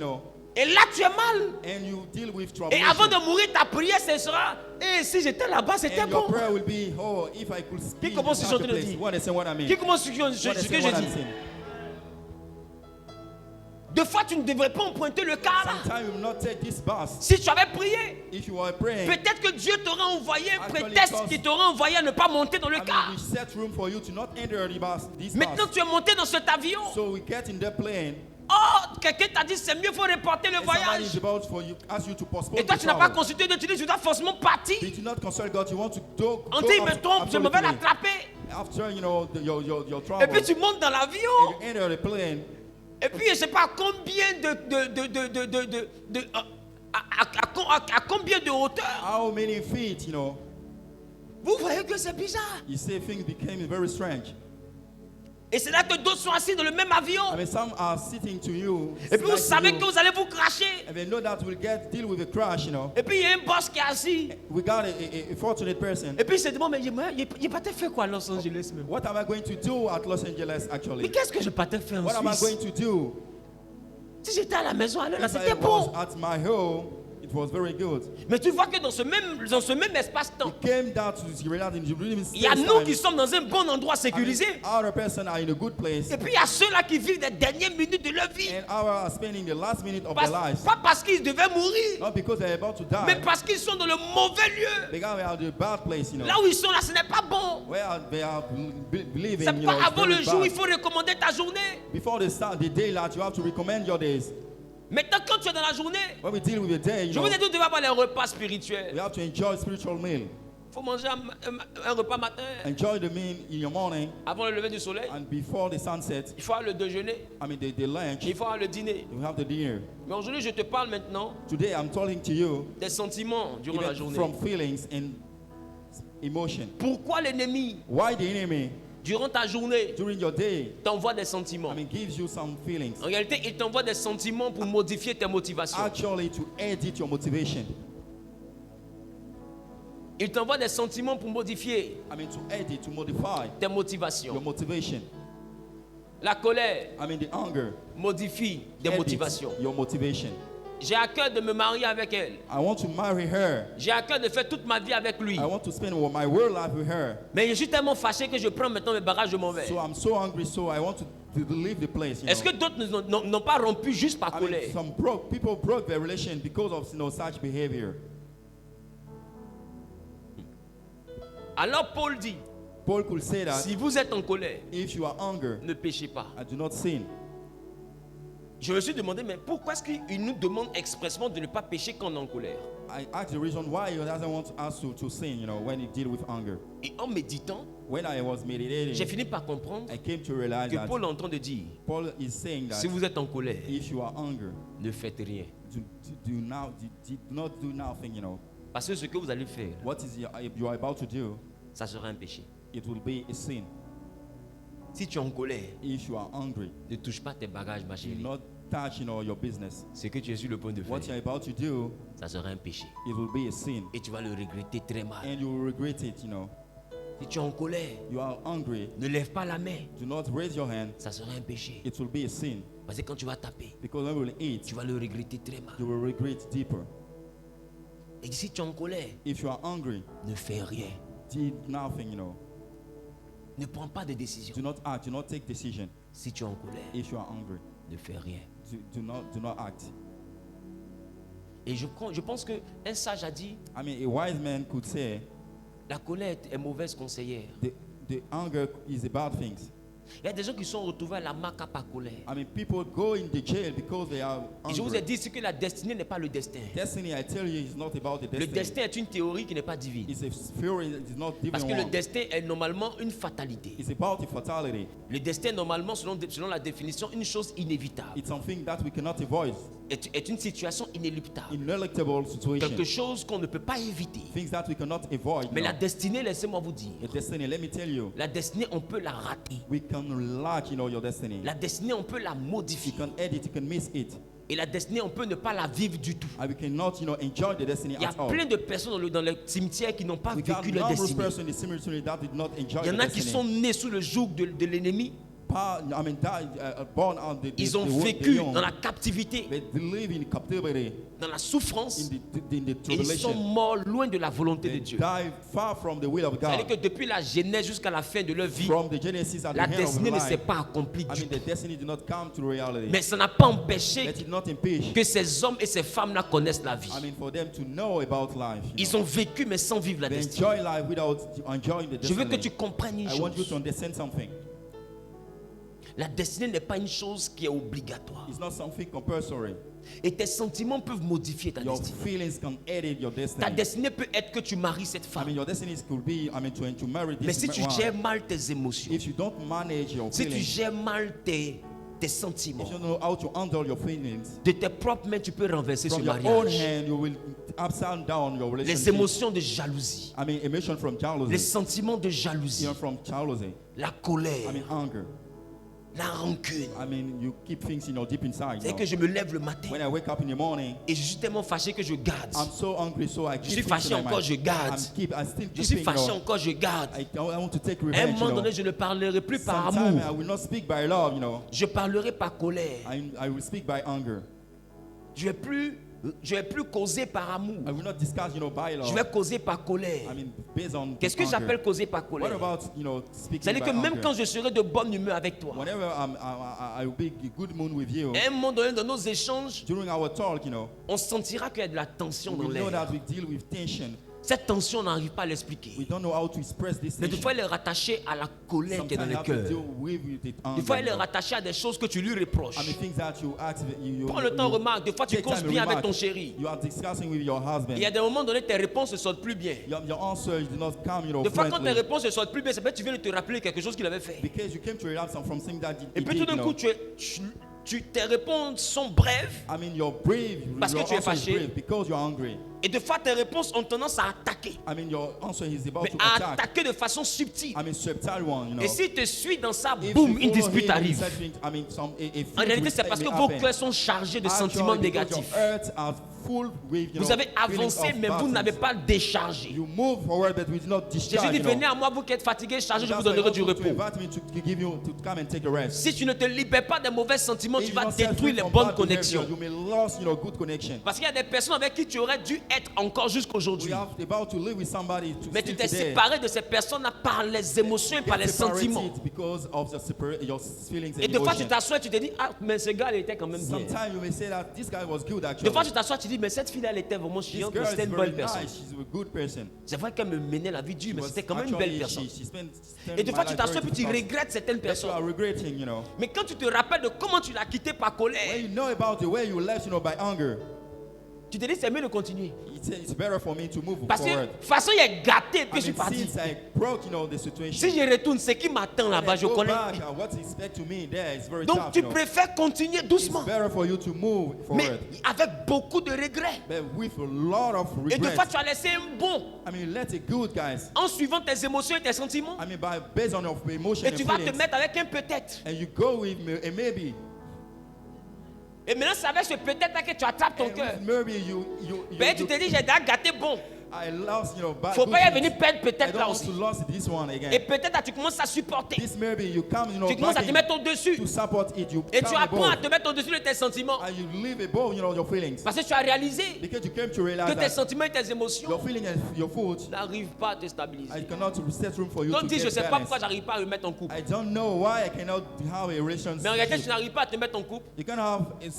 Et là, tu es mal. and you deal with trouble. Et avant de mourir, ta prière, ce sera, et si j'étais là-bas, c'était And your bon. prayer will be, oh, if I could be in commence this ce que je place. dis? You understand what I mean? Qui commence ce que You ce que understand je what I'm dis? saying? Deux fois, tu ne devrais pas emprunter le car là. Sometimes you will not take this bus. Si tu avais prié, If you are praying, peut-être que Dieu t'aurait envoyé un Actually, prétexte because- qui t'aurait envoyé à ne pas monter dans le I mean, car. we set room for you to not enter the bus, this Maintenant, bus. tu es monté dans cet avion. So we get in the plane. Oh, quelqu'un t'a dit c'est mieux, il faut reporter le And somebody voyage. is about for you, ask you to postpone Et toi, the tu n'as pas travel. consulté Dieu, tu dis, tu dois forcément partir. Did you not consult God? You want to go. On go dit, il me after- trompe, je me vais absolutely. l'attraper. After your Et travel, puis tu montes dans l'avion. and you enter the plane. Et puis je ne sais pas combien à combien de hauteur. How many feet? Vous voyez que c'est bizarre. You say things became very strange. Et c'est là que d'autres sont assis dans le même avion. I mean, some are sitting to you. Et puis vous like savez you, que vous allez vous cracher. and they know that we'll deal with a crash. Et puis il y a un boss qui est assis. We got a fortunate person. Et puis il se demande, mais il partait faire quoi à Los Angeles même? What am I going to do at Los Angeles Mais actually? qu'est-ce que je partais faire en What am I Suisse? going to do? Si j'étais à la maison, alors là If c'était I bon. was at my home, it was very good. Mais tu vois que dans ce même espace-temps, It came down to il y a nous qui sommes dans un bon endroit sécurisé. Other person are in a good place, Et puis il y a ceux-là qui vivent les dernières minutes de leur vie. and our are spending the last minute of their lives. Pas parce qu'ils devaient mourir, Not because they're about to mais die, parce qu'ils sont dans le mauvais lieu. because they are the bad place, Là où ils sont là, ce n'est pas bon. where they are believing. C'est pas it's avant very le jour, bad. il faut recommander ta journée. Before the start, the daylight, you have to recommend your days. Maintenant, quand tu es dans la journée, When we deal with the day, je vous ai dit, tu devais avoir les repas spirituels. we have to enjoy spiritual meal. Il faut manger un repas matin, Enjoy the meal in your morning avant le lever du soleil. and before the sunset. Il faut avoir le déjeuner, I mean, the lunch. il faut avoir le dîner. We have the dinner. Mais aujourd'hui, je te parle maintenant Today, I'm talking to you des sentiments durant la even journée. from feelings and emotion. Pourquoi l'ennemi, Why the enemy durant ta journée, during your day, t'envoie des sentiments? I mean, gives you some feelings. En réalité, il t'envoie des sentiments pour modifier tes motivations. Actually, to edit your motivation. Il t'envoie des sentiments pour modifier I mean, to edit, to modify tes your motivations. motivation. La colère I mean, the anger modifie des edits motivations. your motivation. J'ai à cœur de me marier avec elle. I want to marry her. J'ai à cœur de faire toute ma vie avec lui. I want to spend my whole life with her. Mais je suis tellement fâché que je prends maintenant mes bagages, je m'en vais. So I'm so hungry, so I want to leave the place. Est-ce que d'autres n'ont pas rompu juste par I mean, colère? some people broke their relation because of such behavior. Alors Paul dit, Paul could say that si vous êtes en colère, if you are hungry, ne péchez pas. I do not sin. Je me suis demandé, mais pourquoi est-ce qu'il nous demande expressément de ne pas pécher quand on est en colère? I asked the reason why he doesn't want us to sin, when he deal with anger. Et en méditant, When I was j'ai meditating, fini par comprendre I came to realize que that Paul est en train de dire, Paul is saying that si vous êtes en colère, if you are hungry, ne faites rien. do not do nothing, Parce que ce que vous allez faire, What is you are about to do, ça sera un péché. it will be a sin. Si tu es en colère, If you are hungry, ne touche pas tes bagages, ma do chérie. not touch your business. Ce que tu es sur le point de What you are faire, about to do, ça sera un péché. it will be a sin. Et tu vas le regretter très mal. And you will regret it, Si tu es en colère, You are hungry, ne lève pas la main, do not raise your hand, ça sera un péché. it will be a sin. Parce que quand tu vas taper, Because when you will eat, tu vas le regretter très mal. you will regret deeper. Et si tu es en colère, If you are hungry, ne fais rien. do nothing, Ne prends pas de décision. Do not act, do not take decision. Si tu es en colère, If you are hungry, ne fais rien. do not act. Et je pense qu'un sage a dit, I mean, a wise man could say, la colère est mauvaise conseillère. the anger is a bad thing. Il y a des gens qui sont retrouvés à la maca par colère. I mean, people go in the jail because they are Et je vous ai hungry. dit, c'est que la destinée n'est pas le destin. Destiny, I tell you, is not about the Le destiny. destin est une théorie qui n'est pas divine. It's a theory, it's not Parce divine que le one. destin est normalement une fatalité. It's about the fatality. Le destin est normalement, selon la définition, une chose inévitable. It's something that we cannot avoid. Est une situation inéluctable. Ineluctable situation. Quelque chose qu'on ne peut pas éviter. Things that we cannot avoid. Mais no. la destinée, laissez-moi vous dire, The destiny, let me tell you, la destinée, on peut la rater. we can lack, your destiny. La destinée, on peut la You modifier. can edit, you can miss it. Et la destinée, on peut ne pas la vivre du tout. And we cannot, enjoy the destiny Il y a at all. plein de personnes dans le cimetière qui n'ont pas We got vécu leur numerous destinée. persons in the cemetery that did not enjoy Il y en the a qui destiny. sont nés sous le joug de l'ennemi. born on the Ils ont the vécu young, dans la captivité, they live in captivity, dans la souffrance, in the et ils sont tribulation. morts loin de la volonté They de Dieu. die far from the will of C'est-à-dire que God. depuis la Genèse jusqu'à la fin de leur vie, From the Genesis and la the end of destinée ne s'est life, pas accomplie I du mean, tout. the destiny did not come to reality. Mais ça n'a pas empêché Let it not impede. que ces hommes et ces femmes-là connaissent la vie. I mean, for them to know about life. Ils ont vécu mais sans vivre la They destinée. enjoy life without enjoying the Je veux que destiny. tu comprennes une I want you chose. to understand something. La destinée n'est pas une chose qui est obligatoire. It's not something compulsory. Et tes sentiments peuvent modifier ta Your destinée. feelings can edit your Ta destiny. destinée peut être que tu maries cette I femme. mean, your destiny could be, to marry Mais this si tu one. gères mal tes émotions, If you don't manage your si tu feelings, gères mal tes sentiments, if you don't know how to handle your feelings, de tes propres mains, tu peux renverser ce from your own mariage. hand, you will upside down your Les relationship. émotions de jalousie, I mean, emotion from les jealousy, sentiments de jalousie, from jealousy. la colère, I mean, anger. la rancune. I mean, you keep things deep inside. C'est que je me lève le matin When I wake up in the morning, et je suis tellement fâché que je garde. I'm so angry, so I Je keep suis things fâché in my encore, mind. je garde. I still Je suis keeping, fâché encore, je garde. I want to take À un revenge, moment donné, je ne parlerai plus par Sometimes I amour. will not speak by love, Je parlerai par colère. I will speak by anger. Je vais plus causer par amour. I will not discuss, by love. Je vais causer par colère. I mean, based on Qu'est-ce que anger. j'appelle causer par What colère? about, speaking C'est-à-dire by que même anger? quand je serai de bonne humeur avec toi, Whenever I will be in good mood with you, à un moment donné dans nos échanges, during our talk, on sentira qu'il y a de la tension we dans know l'air. that we deal with tension. Cette tension, on n'arrive pas à l'expliquer. We don't know how to express this Mais des tension. fois, elle est rattachée à la colère qui est dans Sometimes le you have to cœur. deal with it Des fois, anger. elle est rattachée à des choses que tu lui reproches. I mean, things that you ask, Prends le temps, remarque. Des fois, tu take causes time to bien avec remark. ton chéri. You are discussing with your husband. Il y a des moments donnés, tes réponses ne sortent plus bien. Your answers do not come, Des fois, quand tes friendly. réponses ne sortent plus bien, c'est parce que tu viens de te rappeler quelque chose qu'il avait fait. Because you came to realize from something that Et he puis did, tout d'un coup, tes réponses sont brèves. I mean, you're brave. Parce que your tu es answer is fâché. brave because you're angry. Et des fois, tes réponses ont tendance à attaquer. I mean, your answer is about Mais to à attack. attaquer de façon subtile. I mean, subtle one, Et s'il te suit dans ça, If boum, you une follow dispute him, arrive. I mean, En réalité, c'est parce que vos cœurs sont chargés de sentiments négatifs. Vous avez avancé, mais vous n'avez pas déchargé. You move forward, but we do not Jésus discharge. dit, venez à moi, vous qui êtes fatigués, chargés, je vous donnerai du repos. To come and take a rest. Si tu ne te libères pas des mauvais sentiments, If tu you vas don't set détruire free les from bonnes bad behavior, connexions. You may lose, good connection. Parce qu'il y a des personnes avec qui tu aurais dû être encore jusqu'aujourd'hui. We are about to live with somebody to Mais tu still t'es today. séparé de ces personnes-là par les émotions et par les Get separated sentiments. because of your feelings Et and des fois, tu emotions. t'assois et tu te dis, ah, mais ce gars, il était quand même bien. Sometimes you may say that this guy was good Des actually. fois, tu t'assois et tu dis, mais cette fille-là, elle était vraiment This chiante, girl mais is c'était une very bonne personne. nice. She's a good person. C'est vrai qu'elle me menait la vie dure, mais Was c'était quand même une belle actually, personne. she spent Et des my fois, tu life t'assois et very puis tu difficult. regrettes certaines That you personnes. are regretting, Mais quand tu te rappelles de comment tu l'as quitté par When colère, you know about the way you left, by anger, tu te dis, c'est mieux de continuer. it's better for me to move Parce que de forward. toute façon, il est gâté et puis je suis I mean, parti. since I broke, the situation. Si je retourne, ce qui m'attend là-bas, When I je go connais. back, what is expect to me there is very Donc, tough, tu préfères continuer It's doucement, better for you to move mais forward. avec beaucoup de regrets. But with a lot of Et des fois, regrets. tu as laissé un bon I mean, let it good, guys. en suivant tes émotions et tes sentiments. I mean, based on your emotion Et and tu vas te feelings. mettre avec un peut-être. And you go with a maybe. Et maintenant, c'est avec ce peut-être que tu attrapes ton And cœur. with maybe you Mais tu te dis, j'ai déjà gâté bon. I lost, bad Faut good pas y things. venir perdre I peut-être don't là want aussi. to lose this one again. Et peut-être là, tu commences à supporter. This maybe you come, Tu commences à te back mettre in au-dessus. to support it. You Et tu come apprends à above. te mettre au-dessus de tes sentiments. And you live above, your feelings. Parce que tu as réalisé Because you came to que realize tes that sentiments et tes émotions your feeling and your food, n'arrivent pas à te stabiliser. I cannot set room for you Donc to dis, je get ne sais pas balance. pourquoi j'arrive pas à me mettre en couple. I don't know why I cannot have a relationship. Mais en réalité, tu n'arrives pas à te mettre en couple You can have a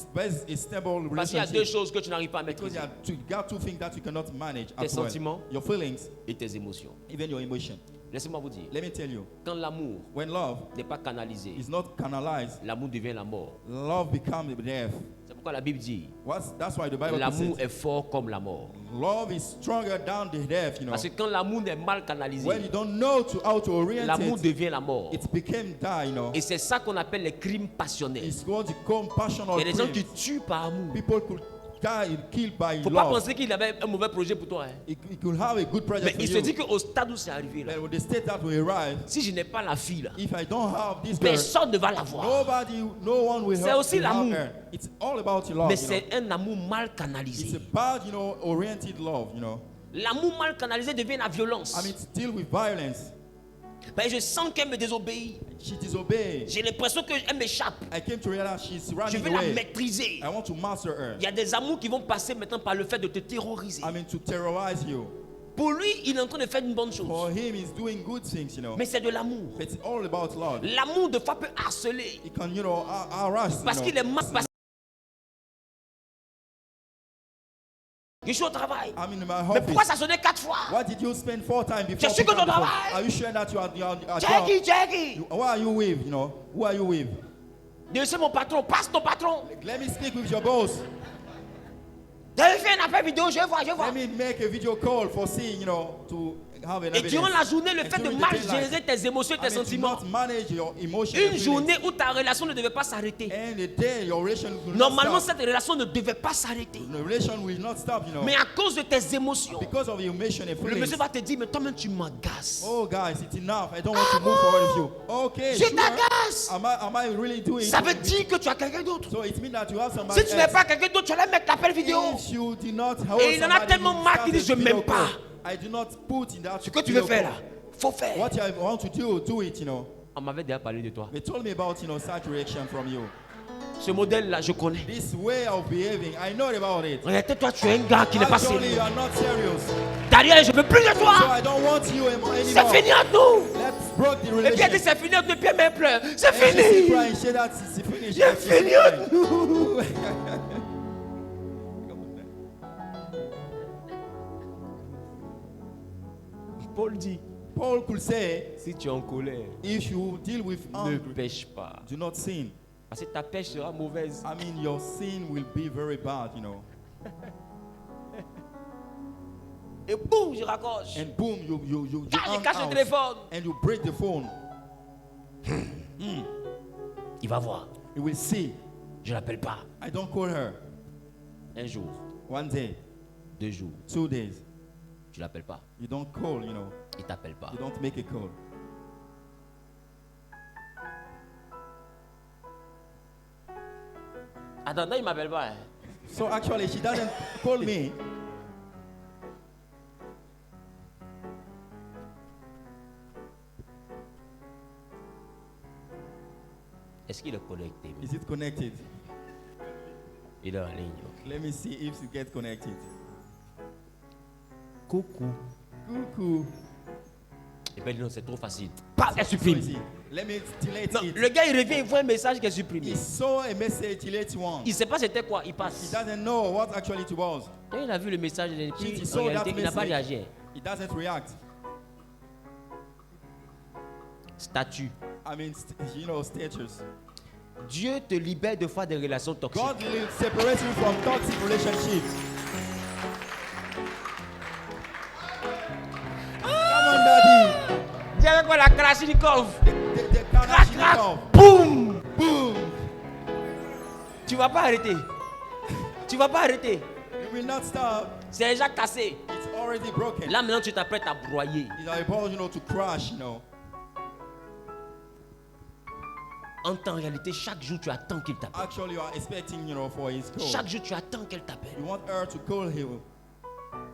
stable parce qu'il y a deux relationship. choses que tu n'arrives pas à Because maîtriser. you got two things that you cannot manage Tes as well. sentiments. Your feelings, Et tes émotions. even your emotion. Laissez-moi vous dire, Let me tell you, quand l'amour when love n'est pas canalisé, is not canalized, l'amour devient la mort. love becomes death. C'est pourquoi la Bible dit, That's why the Bible l'amour says est fort comme la mort. love is stronger than the death, Parce que quand l'amour n'est mal canalisé, When you don't know how to orient l'amour it, devient la mort. it became die, Et c'est ça qu'on appelle les crimes passionnels. It's going to become passionate. Il y a des gens qui tuent par amour. People could die killed by Faut pas love. penser qu'il avait un mauvais projet pour toi. Hein. He could have a good project Mais for il you. se dit qu'au stade où c'est arrivé là, But with the state that will arrive, si je n'ai pas la fille là, if I don't have this girl, personne ne va la voir. no one will C'est help aussi to have l'amour. her. It's all about your love. Mais you know. c'est un amour mal It's canalisé. a bad, oriented love. L'amour mal canalisé devient la violence. I mean, to deal with violence. Ben, je sens qu'elle me désobéit. She disobeyed. J'ai l'impression qu'elle m'échappe. I came to realize she's Je running veux la away. maîtriser. I want to master her. Il y a des amours qui vont passer maintenant par le fait de te terroriser. I mean, to terrorize you. Pour lui, il est en train de faire une bonne chose. For him, he's doing good things, you know. Mais c'est de l'amour. But it's all about love. L'amour de fois peut harceler. He can, you know, harass. Parce You qu'il know. est mal. Je suis au travail. I'm in my Mais pourquoi office. ça sonnait 4 fois? Why did you spend 4 times before? Je suis picking up que the phone? travail. Are you sure that you are Jackie, Jackie. Who are you with? You know, who are you with? Dieu, c'est mon patron. Passe ton patron. Let me speak with your boss. J'avais fait un appel vidéo. Je vais voir. Let me make a video call for seeing, you know, to have an Et evidence. durant la journée, le And fait de during the mal daylight, gérer tes émotions et tes I mean, to sentiments. not manage your emotions. Une journée où ta relation ne devait pas s'arrêter. And the day your relation will Normalement, not stop. cette relation ne devait pas s'arrêter. The relation will not stop, you know. Mais à cause de tes émotions, Because of your emotion and le feelings. monsieur va te dire, mais toi-même, tu m'agaces. Oh, guys, it's enough. I don't want to move forward with you. Okay, Je sure. t'agace. Am I really doing Ça it? veut dire que tu as quelqu'un d'autre. So it means that you have somebody Si tu n'es else. pas quelqu'un d'autre, tu allais mettre l'appel vidéo. If you did not hold Et il en a somebody, tellement you marre qu'il dit, start je a m'aime video pas. call. I do not put in that Ce que tu video veux faire call. là, faut faire. What I want to do it, you know. On m'avait déjà parlé de toi. They told me about, you know, such reaction from you. Ce modèle-là, je connais. This way of behaving, I know about it. En réalité, toi, tu es un gars qui n'est pas Actually, sérieux. you are not serious. Daniel, je veux plus de So toi. I don't want you anymore. C'est fini entre nous. Let's break the Et puis elle dit, relationship. c'est fini entre nous. Puis elle pleure. C'est And she still fini. crying, say that it's finished. C'est It's fini fine. entre nous. Paul dit, Paul could say, si tu es en colère, if you deal with ne anger, pêche pas. do not sin. Parce que ta pêche sera mauvaise. I mean, your sin will be very bad, you know. Et boum, je raccroche. And boom, you Quand je hang cache le out téléphone, and you break the phone. il va voir. You will see. Je l'appelle pas. I don't call her. Un jour, 1 day, 2 jours, 2 days. tu l'appelles pas. You don't call, you know. Il t'appelle pas. You don't make a call. Attends, il m'appelle pas. Hein. So actually, she doesn't call me. Est-ce qu'il est connecté? Is it connected? Il est en ligne. Ok. Let me see if it gets connected. Coucou. Coucou. Et bien non, c'est trop facile. Pas, elle So supprime. easy. Let me delete Non, it. le gars il revient, il voit un message qu'il a supprimé. He saw a message, he let one. Il ne sait pas c'était quoi, il He passe. doesn't know what actually it was. Quand il a vu le message, et puis He en saw that réalité, il n'a pas message. réagi. He doesn't react. Statut. I mean, you know, status. Dieu te libère de fois des relations toxiques. God will separate you from toxic relationships. Come on, daddy. Dis avec moi la Kalachnikov. The Crac, Kalashnikov. crac. Boum. Boom. Tu vas pas arrêter. Tu vas pas arrêter. You will not stop. C'est déjà cassé. It's already broken. Là maintenant tu t'apprêtes à broyer. It's about, you know, to crash, you know. En temps réalité, chaque jour tu attends qu'il t'appelle. Actually, you are expecting, you know, for his call. Chaque jour tu attends qu'elle t'appelle. You want her to call him,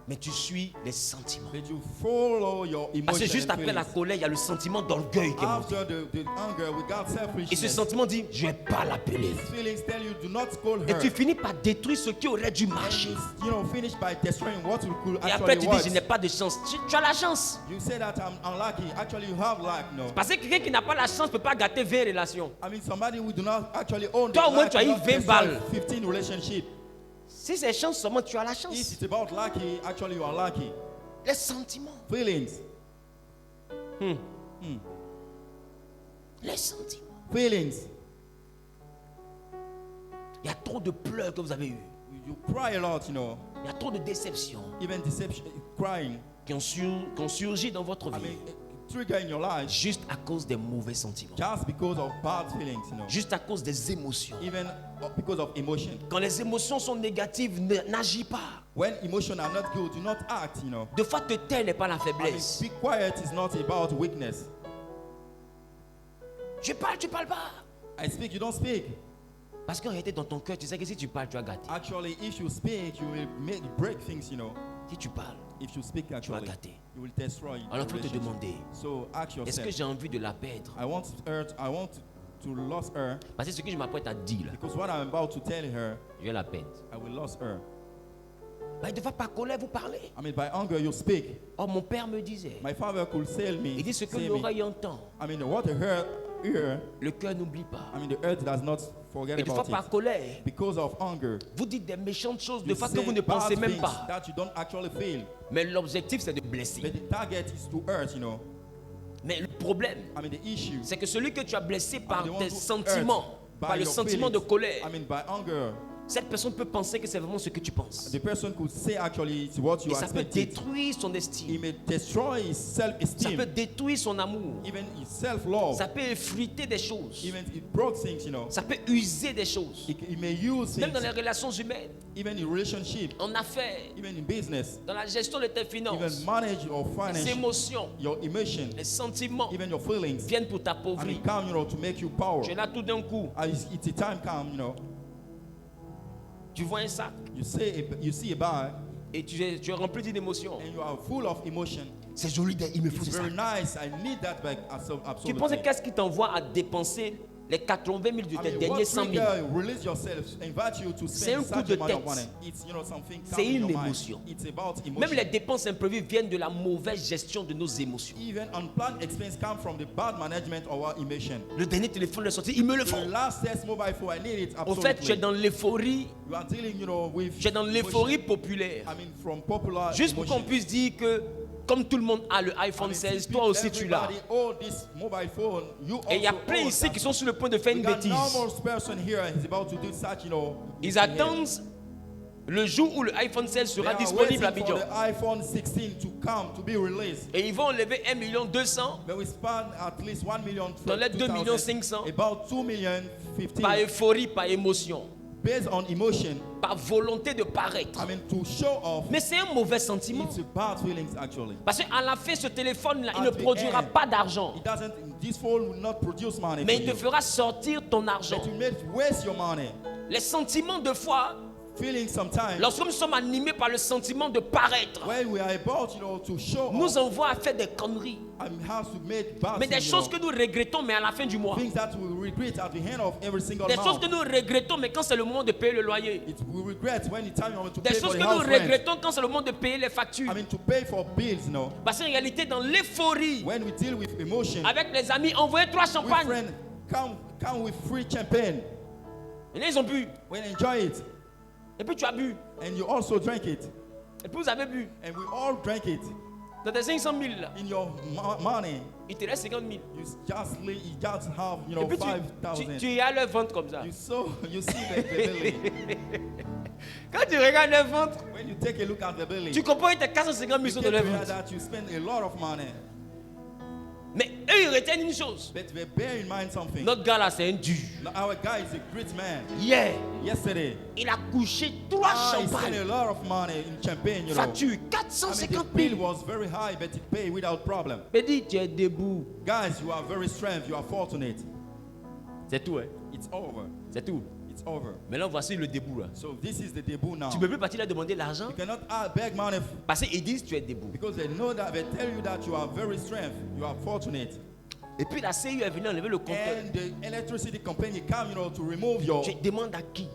Mais tu suis les sentiments. but you follow your Parce que emotions juste and après la feelings. colère, il y a le sentiment d'orgueil qui est monté. After the anger, we got Et ce selfishness. sentiment dit, je vais pas l'appeler. These feelings tell you do not call Et her. tu finis par détruire ce qui aurait dû And marcher. you know, finish by destroying what you could Et après actually tu dis, je work. n'ai pas de chance. Tu as la chance. You say that I'm unlucky. Actually, you have luck, no. Parce que quelqu'un qui n'a pas la chance ne peut pas gâter 20 relations. I mean, somebody who do not actually own Toi, au the moins, luck tu as eu cannot 20 destroy balles. 15 relationships. Si c'est chance seulement, tu as la If chance. it's about lucky, actually you are lucky. Les sentiments. Feelings. Les sentiments. Feelings. Il y a trop de pleurs que vous avez eu. You cry a lot, you know. Il y a trop de déceptions Even deception, crying. qui ont surgi dans votre I vie. mean, trigger in your life Juste à cause des mauvais sentiments. just because of bad feelings, you know. Juste à cause des émotions. Even because of emotion. Quand les émotions sont négatives, n'agis pas. When emotions are not good, do not act, you know. De fois, te taire n'est pas la I mean, faiblesse. be quiet is not about weakness. Tu parles pas. I speak, you don't speak. Parce qu'en réalité, dans ton cœur, tu sais que si tu parles, tu vas gâter. Actually, if you speak, you will break things, you know. Si tu parles, if you speak tu vas actually, gâter. you will destroy the Alors il faut te relationship. demander, So ask est-ce que yourself, j'ai envie de la perdre? I want to lose her Parce que ce que je m'apprête à dire là, because what I'm about to tell her, je vais la perdre. I will lose her. Bah, il ne va pas colère vous parler. I mean, by hunger you speak. Oh, mon père me disait. My father could tell me. Il dit ce que say me. l'oreille entend, I mean, what the heart hear, le cœur n'oublie pas. I mean, the earth does not forget Et des fois about par it. colère, Because of hunger, vous dites des méchantes choses de you fois que say vous ne bad pensez même things pas. that you don't actually feel. Mais l'objectif c'est de blesser. But the target is to hurt, you know. Mais le problème, I mean, the issue. c'est que celui que tu as blessé I par mean, the tes one who sentiments, hurt par by le your sentiment de feelings. colère, I mean, by hunger, cette personne peut penser que c'est vraiment ce que tu penses. the person could say actually it's what Et you ça peut expected. détruire son He estime. may destroy his Ça self-esteem, peut détruire son amour. even his self-love. Ça peut effriter des choses. Even it broke things, you know. Ça peut user des choses. He may use Même dans les things, relations humaines, even in relationship, en affaires, even in business, dans la gestion de tes even finances, manage your les finance, émotions, your emotion, les sentiments even your feelings. viennent pour I t'appauvrir. mean, come, you know, to make you power. Tu es là tout d'un coup, It's a time come, you know. tu vois un sac You see a bag, et tu es rempli d'une émotion. and you are full of emotion. C'est joli, il me faut It's ce very sac. nice. I need that bag. Tu penses Absolutely. qu'est-ce qui t'envoie à dépenser les 80 000 de I tes mean, derniers what 100 000? trigger release yourself, invite you to C'est un spend coup such de amount of tête. money. It's, you know, something C'est come in une your mind. émotion. It's about emotion. Même les dépenses imprévues viennent de la mauvaise gestion de nos émotions. Even unplanned expense come from the bad management of our emotion. Le dernier téléphone est sorti, il me le faut. The last test mobile phone, I need it En absolutely. fait, tu es dans l'euphorie, You are dealing, you know, with tu es dans l'euphorie emotion. populaire. I mean, from popular Juste pour qu'on emotion. puisse dire que, comme tout le monde a le I iPhone mean, 16, since toi aussi tu l'as. everybody own this mobile phone, you Et il y a also plein own ici that. qui sont sur le point de faire We une got bêtise. normal person here is about to do such, you know. Ils attendent le jour où le iPhone 16 They sera are disponible à waiting for Abidjan. the iPhone 16 to come to be released. Et ils vont enlever 1 200 000 But we spend at least 1 million. Dans les 2 500 000. About 2 million 15. par euphorie, par émotion, Based on emotion. par volonté de paraître. I mean, to show off. Mais c'est un mauvais sentiment. It's a bad feelings actually. Parce qu'à la fin, ce téléphone-là, il At ne the produira end, pas d'argent. It doesn't. This phone will not produce money. Mais for il te you. fera sortir ton argent. But you may waste your money. Les sentiments de foi, Feeling sometimes. lorsque nous sommes animés par le sentiment de paraître, When we are about, you know, to show nous off, envoie à faire des conneries. and have to make bad Mais des things, choses you que nous regrettons, mais à la fin du mois. know, things that we regret at the end of every single Des choses month. que nous regrettons, mais quand c'est le moment de payer le loyer. We regret when it's time to Des pay for choses the que nous house rent. regrettons quand c'est le moment de payer les factures. I mean, to pay for bills, you know. Parce qu'en réalité, dans l'euphorie, When we deal with emotion, avec les amis, envoyez 3 with champagnes. friends, come with free champagne. Et là, ils ont bu. We enjoy it, Et puis tu as bu. and you also drink it, Et puis vous avez bu. and we all drink it. Dans tes 500 000 là, In your money, il te reste 50 000. you just have, you Et know, puis 5,000. tu y as le ventre comme ça. You see the belly. Quand tu regardes le ventre, When you take a look at the belly, tu comprends qu'il y a 450 000 you sur get le to hear ventre. that you spend a lot of money. Mais eux, ils retiennent une chose. But bear in mind something. Notre gars là, c'est un dur. Our guy is a great man. Hier, Yesterday, il a couché 3 he spent a champagnes. lot of money in champagne, you know. Facture I mean, the 450 bill 000. was very high, but he paid without problem. Mais dis, tu es debout. Guys, you are very strong. You are fortunate. C'est tout, hein. It's over. C'est tout. It's over. Maintenant, voici le debout là. So this is the debut now. Tu ne peux plus partir là demander l'argent You cannot beg money parce qu'ils disent tu es debout. because they know that they tell you that you are very strong. You are fortunate. Et puis la CU est venue enlever le compteur. And the electricity company come, you know, to remove your. Tu demandes à qui?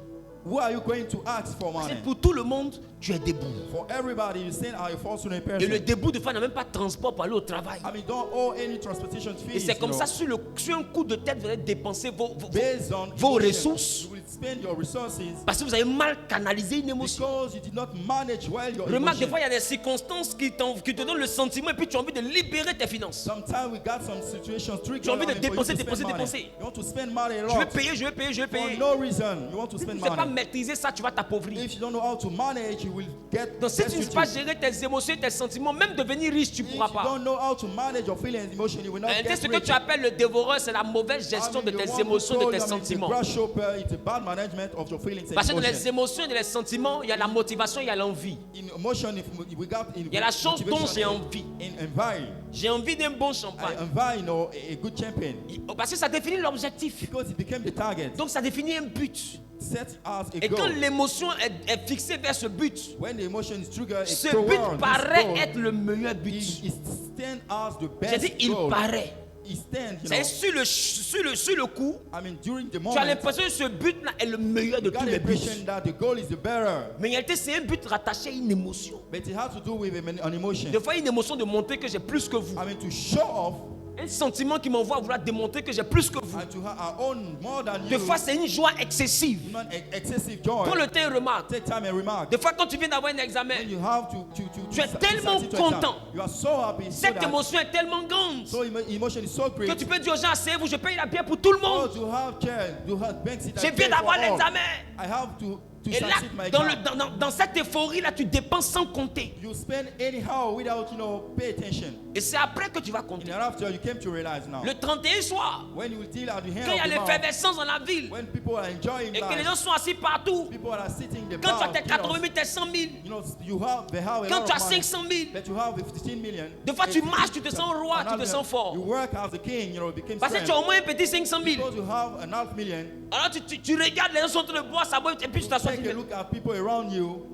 Who are you going to ask for money? C'est pour tout le monde, tu es debout. For everybody, you say are a fortunate Et le person. debout de fois n'a même pas de transport pour aller au travail. I mean, don't owe any transportation Et fees. c'est comme you ça, know. sur un coup de tête, vous allez dépenser Based on vos emotion, ressources. you will spend your resources Parce que vous avez mal canalisé une émotion. because you did not manage well your Remarque, des emotion. fois, il y a des circonstances qui te donnent le sentiment et puis tu as envie de libérer tes finances. Sometimes we got some situations tricky. Tu as envie de dépenser, You want to spend money a Je vais lot payer, je vais payer, je vais for payer. no reason. You want to Si tu spend ne sais pas money. maîtriser ça, tu vas t'appauvrir. If you don't know how to manage, you will get Donc si tu ne sais pas destitute. gérer tes émotions et tes sentiments, même devenir riche, tu ne If pourras you pas. don't know how to manage your feelings and emotion, you will not C'est get ce que rich. tu appelles le dévoreur, c'est la mauvaise gestion de I mean, tes the one émotions, who de told tes you, I mean, sentiments. the grasshopper, it's a bad management of your feelings and Parce que dans les emotions. émotions et dans les sentiments, il y a la motivation, il y a l'envie. In emotion, if we got in Il y a la chose dont j'ai envie. in envy, J'ai envie d'un bon I champagne. envy, you know, a good champion Parce que ça définit l'objectif. because it became the target. Donc ça définit un but. set us a Et quand goal. l'émotion est fixée vers ce but, When the emotion is triggered, it's ce towards but this paraît goal. être le meilleur It but. stand as the J'ai dit, best il goal. paraît. It stands, you C'est know. sur le coup, I mean, during the tu as moment, l'impression que ce but-là est le meilleur de you got tous the les buts. impression that the goal is the better. Mais en réalité, c'est un but rattaché à une émotion. But it has to do with an emotion. Des fois, une émotion de montrer que j'ai plus que vous. I mean, to show off Un sentiment qui m'envoie à vouloir démontrer que j'ai plus que vous. and to have our own more than Des you. fois, c'est une joie excessive. Not excessive joy. Prends le temps et remarque. Take time and remark. Des fois, quand tu viens d'avoir un examen, When you have to Tu es tellement to content. you are so happy. So cette that émotion est tellement grande emotion is so que great. tu peux dire aux gens, asseyez-vous, je paye la bière pour tout le Oh, monde. to have chair, to have bank seat. Je viens d'avoir l'examen. I have to Et là, succeed my dans, exam. dans cette euphorie-là, tu dépenses sans compter. You spend anyhow without, pay attention. Et c'est après que tu vas And compter. then after you came to realize now. Le 31 soir, When you deal at the hand quand il y a of the month, l'effervescence dans la ville, when people are enjoying et que les gens life, sont assis partout, people are sitting in the quand tu as bar, tes 80 000, tes 100 000, they have a quand lot tu as of money, 500 000, but you have 15 million. des fois tu marches, tu te sens roi, tu te sens fort. You work as a king, became Parce que tu as au moins un petit 500 000. Because you have an half million, Alors tu regardes, les gens sont en train de boire, ça boit, et puis tu t'assois. take a look at people around you.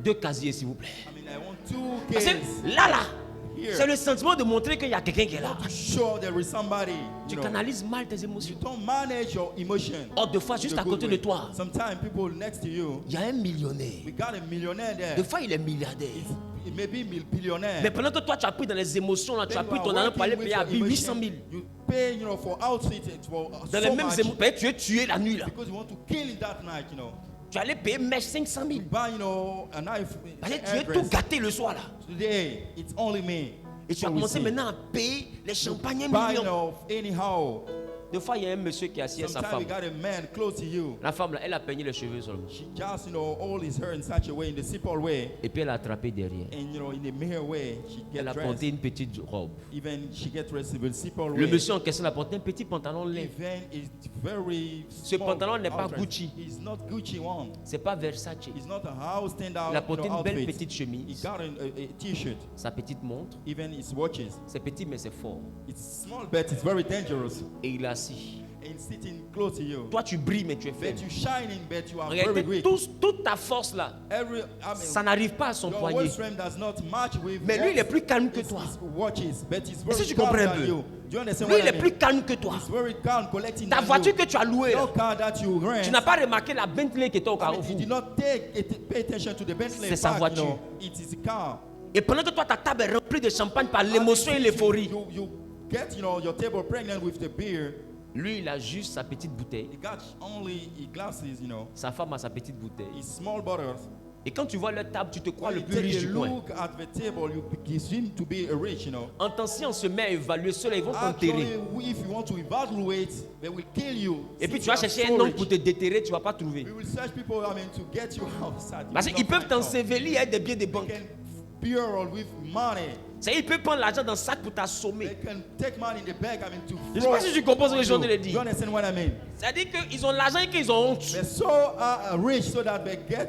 2 casiers, s'il vous plaît. I mean, I want 2 Parce kids. que là, Here. c'est le sentiment de montrer qu'il y a quelqu'un qui est là. To show there is somebody. Tu You know. canalises mal tes You émotions. don't manage your emotion. Or de fois, juste in a à good côté way. de toi, Sometimes people next to you, il y a un millionnaire. we got a millionaire there. Des fois, il est milliardaire. It may be billionaire. Mais pendant que toi, tu as pris dans les émotions, là, tu as Then pris you ton are argent pour aller working payer à with your 800 000. emotion. You pay, for outfit for Dans so les mêmes much émotions, tu es tué la nuit là. because you want to kill in that night, Tu allais payer mèche 500 000. Buy, a knife. Parce que tu es address. tout gâté le soir là. Today, it's only me. Et tu as So we commencé see. maintenant à payer les champagnes Buy, millions. anyhow. Des fois, il y a un monsieur qui est assis à sa Sometimes femme. you got a man close to you. La femme là, elle a peigné les cheveux seulement. She just, hold his hair in such a way, in the simple way, Et puis elle a attrapé derrière. and in a mere way, she Elle get a dressed. porté une petite robe. Even she get dressed in a simple Le way. monsieur en question a porté un petit pantalon laid. Even it's very Ce small pantalon n'est pas outfit. Gucci. It's not Gucci one. C'est pas Versace. It's not a house standout. Il a porté une belle outfit. petite He chemise, got a t-shirt. sa petite montre. Even his watches. C'est petit mais c'est fort. It's small, but it's very dangerous. Et il est assis. And sitting close to you. Toi, tu brilles mais tu es faible. But you shining, but you En are réalité, very weak. toute ta force là, ça n'arrive pas à son your poignet. whole strength does not match with Mais lui, il est plus calme que toi. his watches, but he's Est-ce very que tu calm comprends un than peu? you. Do you understand Lui, what il I est mean? plus calme que toi. He's very calm collecting Ta than voiture you. que tu as louée, là, Your car that you rent, tu n'as pas remarqué la Bentley qui était au I mean, carrefour. you did not pay attention to the Bentley C'est sa park, voiture. It is a car. Et pendant que toi, ta table est remplie de champagne par l'émotion et l'euphorie, You get, your table pregnant with the beer. lui, il a juste sa petite bouteille. He got only glasses, Sa femme a sa petite bouteille. his small bottles. Et quand tu vois leur table, tu te crois When le you plus riche take a du coin. look at the table, you seem to be a rich, En temps si on se met à évaluer cela, ils vont Actually, t'enterrer. if you want to evaluate, they will kill you. Et puis Since tu vas you are chercher so un homme rich, pour te déterrer, tu vas pas trouver. we will search people, to get you outside. Parce qu'ils peuvent t'ensevelir avec des billets de They banque. can bureau with money. C'est ils peuvent prendre l'argent dans le sac pour They t'assommer. can take money in the bag, to Je sais pas si tu comprends ce que je viens de le You dire. understand what I mean? C'est-à-dire qu'ils ont l'argent et qu'ils ont honte. They're so rich so that they get,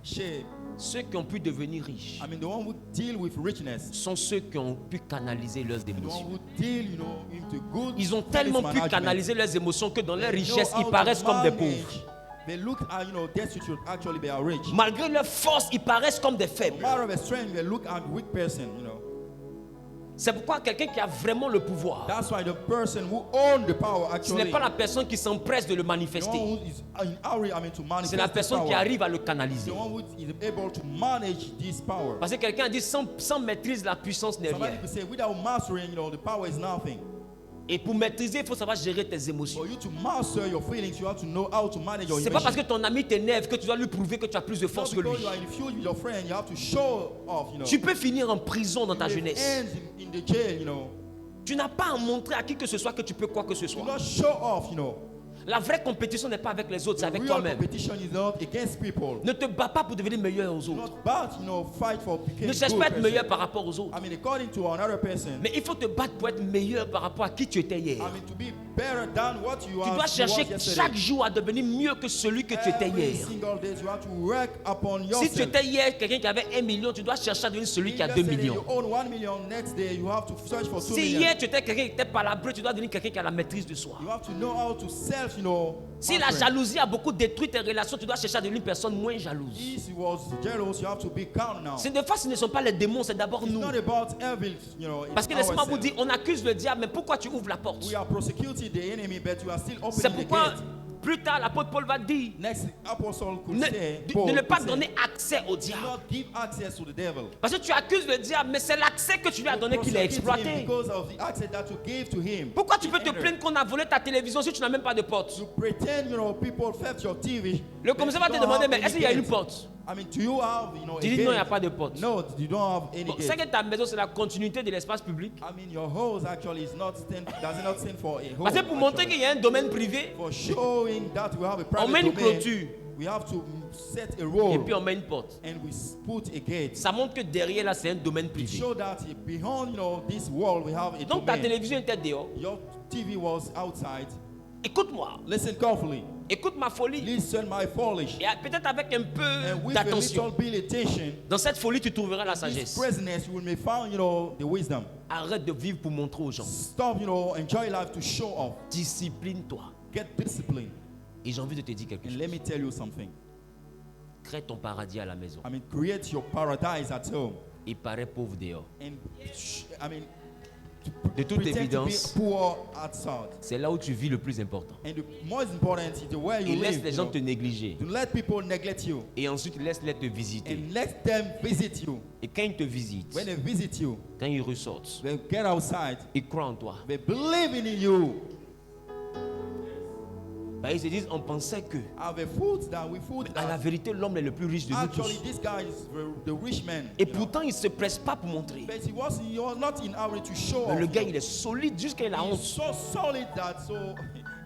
shame. Ceux qui ont pu devenir riches The one who deal with richness, sont ceux qui ont pu canaliser leurs the one émotions. who deal, into good. Ils ont tellement pu management. canaliser leurs émotions que dans leur They know richesse, how ils to paraissent comme des manage. pauvres. They look at, destitute, actually they are rich. Malgré leur force, ils paraissent comme des No faibles. matter the strength, they look at weak person, C'est pourquoi quelqu'un qui a vraiment le pouvoir, That's why the person who owns the power ce actually, n'est pas la personne qui s'empresse de le the one manifester. who is in hurry, to manifest C'est la this personne qui power. arrive à le canaliser. The one who is able to manage this power. Parce que quelqu'un a dit sans maîtrise, la puissance n'est Somebody rien. could say, without mastering, the power is nothing. Et pour maîtriser, il faut savoir gérer tes émotions. For you to master your feelings, you have to know how to manage your C'est pas parce que emotions. ton ami t'énerve que tu dois lui prouver que tu as plus de Not force que because lui. you are in feud with your friend, you have to show off, Tu peux finir en prison dans ta You jeunesse. end in the jail, Tu n'as pas à montrer à qui que ce soit que tu peux quoi que ce Do soit. not show off, La vraie compétition n'est pas avec les autres, c'est The avec real toi-même. competition is not against people. Ne te bats pas pour devenir meilleur aux Do autres. not but, fight for becoming Ne cherche good pas à être person. meilleur par rapport aux autres. According to another person, Mais il faut te battre pour être meilleur par rapport à qui tu étais hier. to be better than what Tu dois chercher chaque jour à devenir mieux que celui que tu étais hier. Single day, you have to work upon yourself. Si tu étais hier quelqu'un qui avait 1 million, tu dois chercher à devenir celui qui a 2 millions. You own 1 million, next day you have to search for 2 Si million. hier tu étais quelqu'un qui était palabreux, tu dois devenir quelqu'un qui a la maîtrise de soi. You have to know how to self, Si la jalousie a beaucoup détruit tes relations, tu dois chercher à devenir une personne moins jalouse. If you was jealous, you have to be calm now. Des fois, ce ne sont pas les démons, c'est d'abord It's nous. not about evil, Parce que laisse-moi vous dire, on accuse le diable, mais pourquoi tu ouvres la porte? We are prosecuting the enemy, but you are still C'est opening the pourquoi gate. plus tard l'apôtre Paul va dire Next apostle could ne, say, de ne pas donner accès au do diable. not give access to the devil. Parce que tu accuses le diable, mais c'est l'accès que tu lui as donné qu'il a Prosecute him exploité. because of the access that you gave to him. Pourquoi tu peux te Enter. plaindre qu'on a volé ta télévision si tu n'as même pas de porte? You pretend, people theft your TV. Le but commissaire you va te don't demander, have mais any est-ce qu'il y a une gate. porte? I mean, do you have, a Tu dis gate? non, il n'y a pas de porte. No, you don't have any Bon, gate. c'est que ta maison, c'est la continuité de l'espace public. I mean, your house actually does not stand for a home. Parce que pour montrer actually. qu'il y a un domaine privé, For showing that we have a on met private une domain, clôture we have to set a et rule puis on met une porte. and we put a gate. Ça montre que derrière là, c'est un domaine To privé. show that behind, this wall we have a Donc ta domain. télévision était dehors. Your TV was outside. Écoute-moi, Listen carefully. écoute ma folie. Listen my foolish. Et peut-être avec un And peu with a little d'attention. bit attention, Dans cette folie, tu trouveras la this sagesse. presence you may find, the wisdom. Arrête de vivre pour montrer aux gens. Stop, enjoy life to show off. Discipline-toi. Get discipline. Et j'ai envie de te dire quelque And chose. let me tell you something. Crée ton paradis à la maison. I mean, create your paradise at home. Et paraît pauvre dehors. And De toute pretend to évidence, be poor outside. c'est là où tu vis le plus important. And the most important is the way Et you laisse live. les gens te négliger. To let people neglect you Et ensuite, laisse-les te visiter. and let them visit you. Et quand ils te visitent, When they visit you, quand ils ressortent, they get outside. ils croient en toi. They believe in you. Bah, ils se disent, on pensait que. Have a food that we food. À la vérité, l'homme est le plus riche de nous Actually, tous. this guy is the rich man. Et pourtant, il ne se presse pas pour montrer. But he was not in hurry to show Mais off. le gars, il est solide jusqu'à la He's honte. so solid that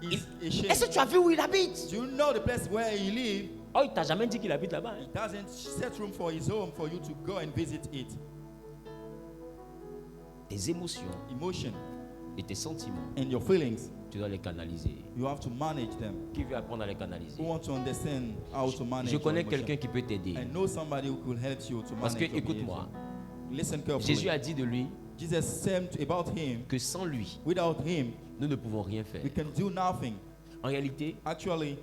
he's Est-ce ashamed. que tu as vu où il habite? Do you know the place where he lives? Oh, il t'a jamais dit qu'il habite là-bas. Hein? Doesn't set room for his home for you to go and visit it. Tes émotions Emotion et tes sentiments, and your feelings, tu dois les canaliser. you have to manage them. Qui veut apprendre à les canaliser? Who want to understand how to manage Je connais your emotion? quelqu'un qui peut t'aider. I know somebody who could help you to Parce que, manage your écoute-moi, behavior. Listen carefully. Jésus a dit de lui Jesus said about him, que sans lui, without him, nous ne pouvons rien faire. we can do nothing. En réalité, Actually,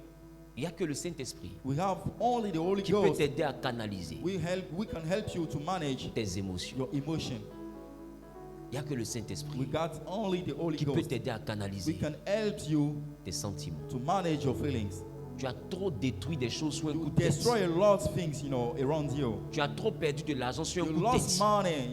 il n'y a que le Saint-Esprit we have only the Holy qui peut Ghost. t'aider à canaliser We can help you to manage tes émotions. your emotion. Il n'y a que le We Saint-Esprit got only the Holy qui peut Ghost. t'aider à We canaliser can help you tes sentiments. to manage your feelings. Tu as trop détruit des choses sur un You coup de tête. destroy a lot of things, around you. Tu as trop perdu de l'argent sur un You coup de lost tête. money,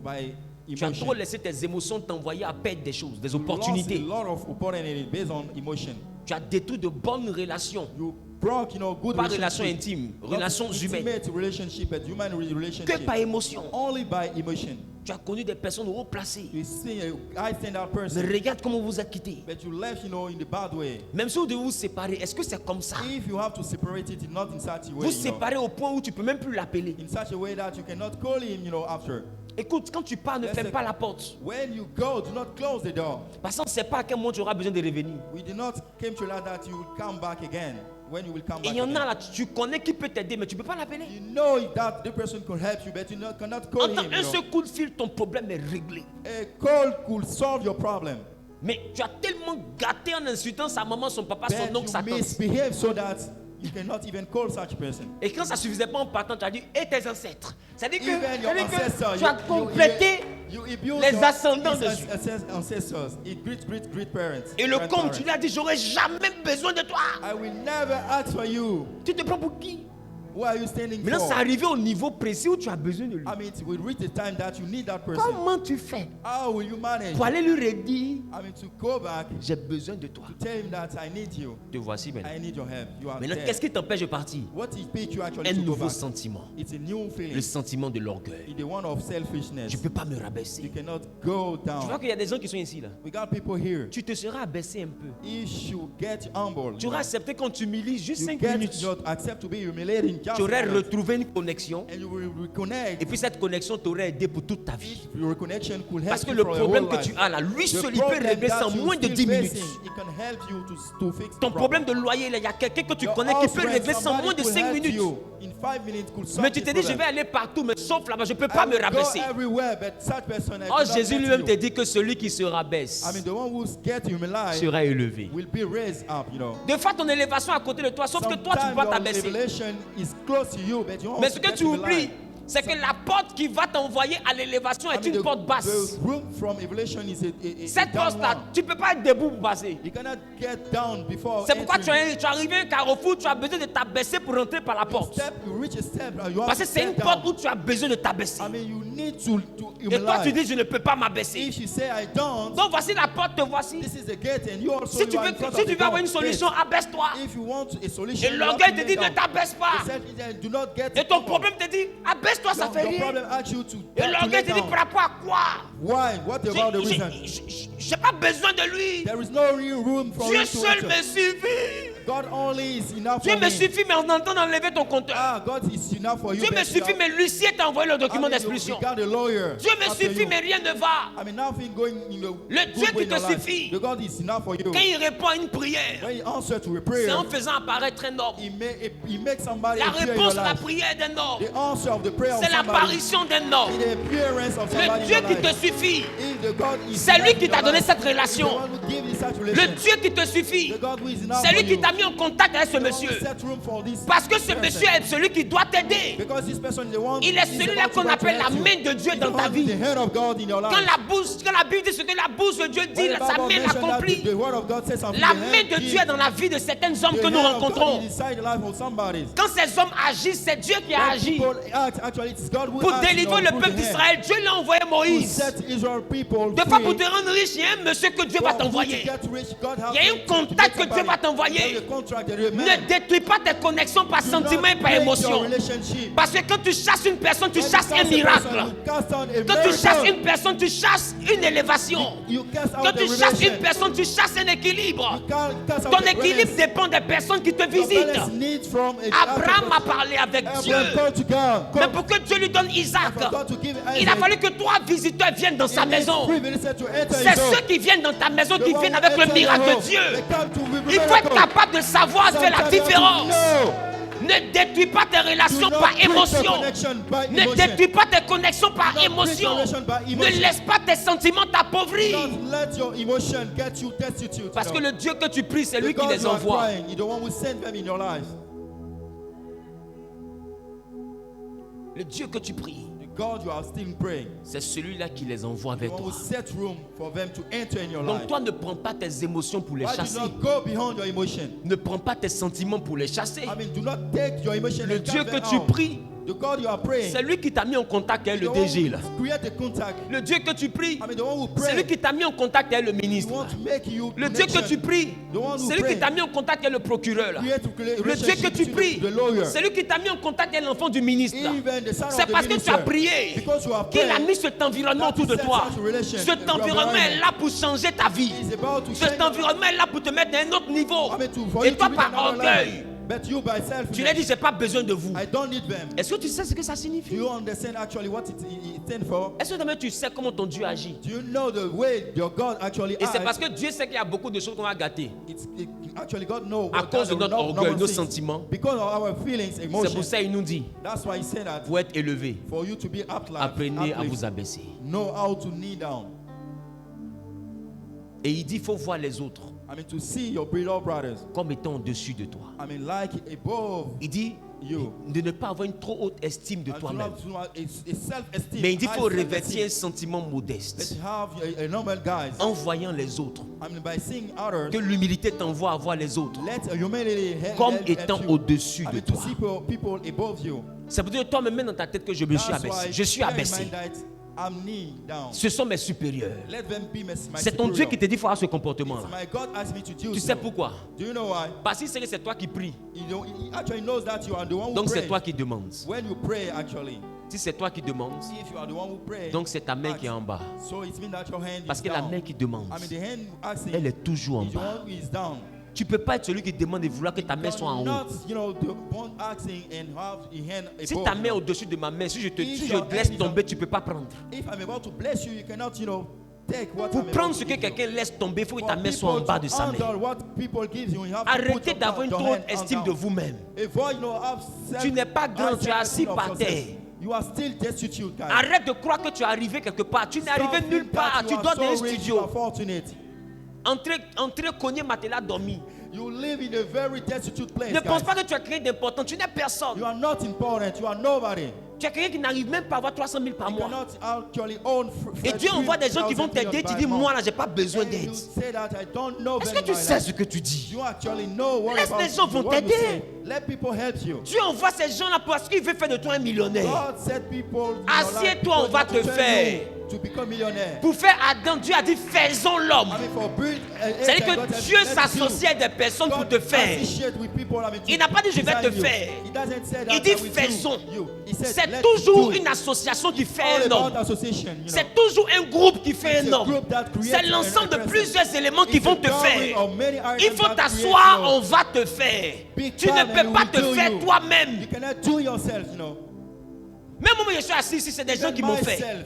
by Tu as emotion. trop laissé tes émotions t'envoyer à perdre des choses, des You lost a opportunités. lot of opportunity based on emotion. Tu as détruit de bonnes relations. You broke, good Pas relations relationship. intimes, Not relations humaines. intimate relationship, but human Que relationship. par émotion. Only by emotion. Tu as connu des personnes haut placées. You see a high standard Mais person, regarde comment vous êtes quittés. but you left, in the bad way. Même si vous devez vous séparer, est-ce que c'est comme ça? If you have to separate it, not in such a way, Vous séparez au point où tu peux même plus l'appeler. in such a way that you cannot call him, after. Écoute, quand tu pars, ne Yes, ferme sir. pas la porte. When you go, do not close the door. Parce qu'on ne sait pas à quel moment tu auras besoin de revenir. We did not came to learn that you will come back again. When you will come Et back il y en a again. là, tu connais qui peut t'aider, mais tu ne peux pas l'appeler. You know that the person could help you, but you cannot call En him. un seul coup de fil, ton problème est réglé. A call could solve your problem. Mais tu as tellement gâté en insultant sa maman, son papa, son But oncle, sa you tante. misbehave so that you cannot even call such person. Et quand ça ne suffisait pas en partant, tu as dit, et tes ancêtres. C'est-à-dire que, Even your ancestors, tu as complété you abuse les your ascendants his dessus. ancestors, his great parents. Et le grandparents. comte, tu lui as dit, j'aurais jamais besoin de toi. I will never ask for you. Tu te prends pour qui? Who are you standing Maintenant, for? c'est arrivé au niveau précis où tu as besoin de lui. I mean, it will reach the time that you need that person. Comment tu fais How will you manage? pour aller lui redire, I mean, to go back j'ai besoin de toi? to tell him that I need you. Te voici maintenant. I need your help. You are Maintenant, there. qu'est-ce qui t'empêche de partir? What is make you actually Un to go nouveau back? sentiment. It's a new Le feeling. sentiment de l'orgueil. It's the one of selfishness. Tu ne peux pas me You rabaisser. cannot go Tu vois down. qu'il y a des gens qui sont ici là. We got people here. Tu te seras abaissé un peu. If you get humble, Tu auras accepté qu'on t'humilie juste you 5 get minutes. you accept to be humiliated tu aurais retrouvé une connexion. and you will reconnect. Et puis cette connexion t'aurait aidé pour toute ta vie. Your reconnection could help Parce que you le for your problème whole que life. tu as là, lui The seul il peut problem régler ça that en you moins de still 10 minutes. facing, it can help you to fix the Ton problème de loyer, là, il y a quelqu'un que tu Your connais qui house peut rent, régler ça en somebody moins de could 5 help minutes. you. In 5 minutes could solve Mais tu this te dis, je vais problem. aller partout, mais sauf là-bas, je ne peux I pas me will go rabaisser. everywhere, but such person I Oh, cannot Jésus get lui-même you. te dit que celui qui se rabaisse I mean, the one who's get humiliated sera élevé. will be raised up, you know. Des fois, ton élévation à côté de toi, sauf que toi, tu ne Sometimes peux pas your t'abaisser. revelation is close to you, but you Mais also ce que get tu oublies, humiliated. c'est que la porte qui va t'envoyer à l'élévation est une porte basse. The room from evolution is a Cette down porte-là, one. tu ne peux pas être debout pour passer. You cannot get down before C'est pourquoi tu entering. es arrivé à un carrefour, tu as besoin de t'abaisser pour rentrer par la porte. You reach a step, you have Parce que to c'est step une porte down. où tu as besoin de t'abaisser. I mean, you need to Et toi, tu humiliate. dis, je ne peux pas m'abaisser. If you say I don't, Donc voici la porte, te voici. this is the gate, and you also Si tu you are veux, in front si of tu the veux avoir une door. solution, abaisse-toi. If you want a solution, Et you have l'orgueil to te lay dit, ne down. t'abaisse pas. He said, do not get Et ton up. problème te dit, abaisse-toi, ça fait Your rien. problem asks you to Et lay l'orgueil te dit, down. par rapport à quoi? Why? What about the reason? J'ai pas besoin de lui. There is no real room for Dieu him to seul enter. me suffit. God only is enough Dieu for me me. suffit, mais en entendant d'enlever ton compteur. Ah, God is enough for you. Dieu me but suffit, mais l'huissier t'a envoyé le document d'expulsion. You got a lawyer. Dieu me after suffit, you. mais rien ne va. I mean, nothing going in the Le good Dieu way qui in te your life. suffit. The God is enough for you. Quand il répond à une prière, When he answers to a c'est prayer, en faisant apparaître un homme. he makes somebody La appear in réponse your à la life. prière d'un homme, The answer of the prayer of c'est somebody l'apparition d'un homme. is the appearance of somebody Le in Dieu your qui te life. suffit, If the God is c'est lui enough qui in t'a your donné life, cette he's the relation. one who gave you such Le relation. Dieu qui te suffit, The God who is enough c'est lui for qui you. t'a mis en contact avec ce The one who monsieur. set room for this Parce que ce person. monsieur est celui qui doit t'aider. Because this person is the one Il est who is celui-là about to qu'on appelle la represent you. main de Dieu He's dans the ta one who is vie. the head of God in your life. Quand la Bible dit ce que la bouche de Dieu dit, When the sa Bible main mentions that l'accomplit. the word of God says something, La the main hand de gives. Dieu est dans la vie de certains hommes The que nous hand of God rencontrons. is inside the life of somebody. Quand ces hommes agissent, c'est Dieu qui a When agi. people act, actually it's God who Pour acts, délivrer le through peuple the hand. d'Israël, Dieu l'a envoyé Who Moïse. set Israel people Des fois, free. pour te rendre riche, il y a un monsieur que Dieu va For you to t'envoyer. get rich, God has Il y a un to contact make que Dieu va somebody. t'envoyer. There is a contract that you make. Ne détruis pas tes connexions par Do sentiment et not par break émotion. your relationship. Parce que quand tu chasses une personne, tu When you chasses cast un a miracle. person, you cast out a Quand tu chasses miracle. une personne, tu chasses une élévation. You cast out Quand the tu chasses une relation. personne, tu chasses un équilibre. You cast out Ton the équilibre balance. dépend des personnes qui te Your visitent. balance needs from a Abraham a parlé avec Dieu. Abraham called to God. Mais pour que Dieu lui donne Isaac, For God to give il a Isaac, fallu que 3 visiteurs viennent dans sa he needs maison. 3 ministers to enter C'est his home. ceux qui viennent dans ta maison The qui one viennent who avec le enter miracle your de home, Dieu. they come to with Il faut être miracle. capable de savoir faire la Sometimes you have to différence. know. Ne détruis pas tes relations Do not par break the émotion. connection by Ne emotion. détruis pas tes connexions par Do not break émotion. your relation by Ne emotion. laisse pas tes sentiments t'appauvrir. Don't let your emotion get you destitute. Parce que le Dieu que tu pries, c'est The lui qui God les you are envoie. crying, you're the one who sent them in your life. Le Dieu que tu pries, The God you are still praying, c'est celui-là qui les envoie the vers one toi. who set room for them to enter in your Donc life. toi, ne prends pas tes émotions pour les Why do chasser. not go beyond your emotion? Ne prends pas tes sentiments pour les chasser. I mean, do not take your emotion Le and Dieu cast que them tu out. pries, The God you are praying, c'est lui qui t'a mis en contact avec the le one DG là. who create a contact. Le Dieu que tu pries, I mean, the one who c'est lui pray, qui t'a mis en contact avec le he ministre. want là. to make you Le Dieu que connection. tu pries, The one who c'est lui qui pray, t'a mis en contact avec le procureur là. create a Le Dieu que relationship tu between pries, the lawyer. c'est lui qui t'a mis en contact avec l'enfant du ministre là. Even the son of C'est the parce que tu minister. as prié Because you have qu'il a prayed, mis cet environnement autour de that toi. such a relation, Cet a environnement est environment. là pour changer ta vie. He's about to Cet change. environnement est là pour te mettre à un autre niveau. I mean, for Et you toi, to be par another orgueil, level. But you by self, tu lui as dit, j'ai pas besoin de vous. I don't need them. Est-ce que tu sais ce que ça Do signifie? you understand actually what it stands for? Est-ce que demain tu sais comment ton Dieu agit? Do you know the way your God actually Et c'est acts? parce que Dieu sait qu'il y a beaucoup de choses qu'on va gâter. Actually, God knows À what cause de God- notre no- orgueil, no nos things. sentiments. Because of our feelings, C'est pour emotions. ça qu'il nous dit, That's why He said that pour être élevé, for you to be uplift, apprenez à vous abaisser. know how to kneel down. Et il dit, il faut voir les autres I mean, to see your beloved brothers. comme étant au-dessus de toi. I mean, like above Il dit, you. de ne pas avoir une trop haute estime de And to toi-même. have a self-esteem. Mais il dit, il high faut revêtir un self-esteem. sentiment Let's modeste. have a normal guys. En voyant les autres, I mean, by seeing others, que l'humilité t'envoie à voir les autres let humility help comme help étant you. au-dessus I de mean, to toi. see people above you. Ça veut dire que toi, même dans ta tête que je me suis That's abaissé. why Je suis bear in abaissé. mind that I'm knee down. Ce sont mes supérieurs. Let them be my C'est ton Dieu superior. qui te dit qu'il faut avoir ce comportement-là. It's my God asked me to do Tu so. sais pourquoi? Do you know why? Parce que c'est toi qui pries. He actually knows that you are the one who Donc c'est prays. toi qui demandes. When you pray, actually, Si c'est toi qui demandes, if you are the one who prays, donc c'est ta main qui est en bas. so it means that your hand Parce is que la down. main qui demande, I mean, the hand asking elle est toujours en is the bas. one who is down. Tu ne peux pas être celui qui demande de vouloir que ta main soit en haut. Not, you know, the one asking and have the hand Si above, ta you main est know. au-dessus de ma main, si je If your laisse hand is tomber, on- tu ne peux pas prendre. If I'm about to bless you, you cannot, you know, take what Pour I'm prendre about ce to que give you. quelqu'un laisse tomber, il faut que For ta main soit en people bas to de sa main. handle what people give you, you have to put Arrêtez your d'avoir une your trop haute hand on estime de down. vous-même. Avoid, you know, have Tu n'es pas grand, tu es assis self-esteem of par yourself. terre. You are still destitute, guys. Arrête de croire que tu es arrivé quelque part. Tu n'es arrivé Stop nulle thinking part. that you Tu are dors so dans un rich, you studio. are fortunate. Entrer, cogner, matelas, dormir. You live in a very destitute place, Ne pense guys. pas que tu as quelqu'un d'important. Tu n'es personne. You are not important. You are nobody. Tu es quelqu'un qui n'arrive même pas à avoir 300 000 par You mois. cannot actually own Et Dieu envoie des gens qui vont t'aider. Tu dis, moi là, j'ai pas besoin And d'aide. you say that I don't know Est-ce them que tu in my sais life. ce que tu dis? You actually know what Laisse about les gens vont what you t'aider. say. Let people help you. Dieu envoie ces gens-là parce qu'il veut faire de toi un millionnaire. God set people in your Assieds-toi, life on because va to te turn faire. you to become millionaire. Pour faire Adam, Dieu a dit faisons l'homme. I mean, for build, C'est-à-dire que Dieu s'associe à des personnes pour te faire. Il n'a pas dit, je vais te faire. Il dit faisons. C'est toujours une association qui fait un homme. C'est toujours un groupe qui fait un homme. C'est l'ensemble de plusieurs éléments qui vont te faire. Il faut t'asseoir, on va te faire. Tu ne peux pas te faire toi-même. You cannot do yourself, you know. Même moi, je suis assis ici, c'est des gens qui m'ont fait. Myself.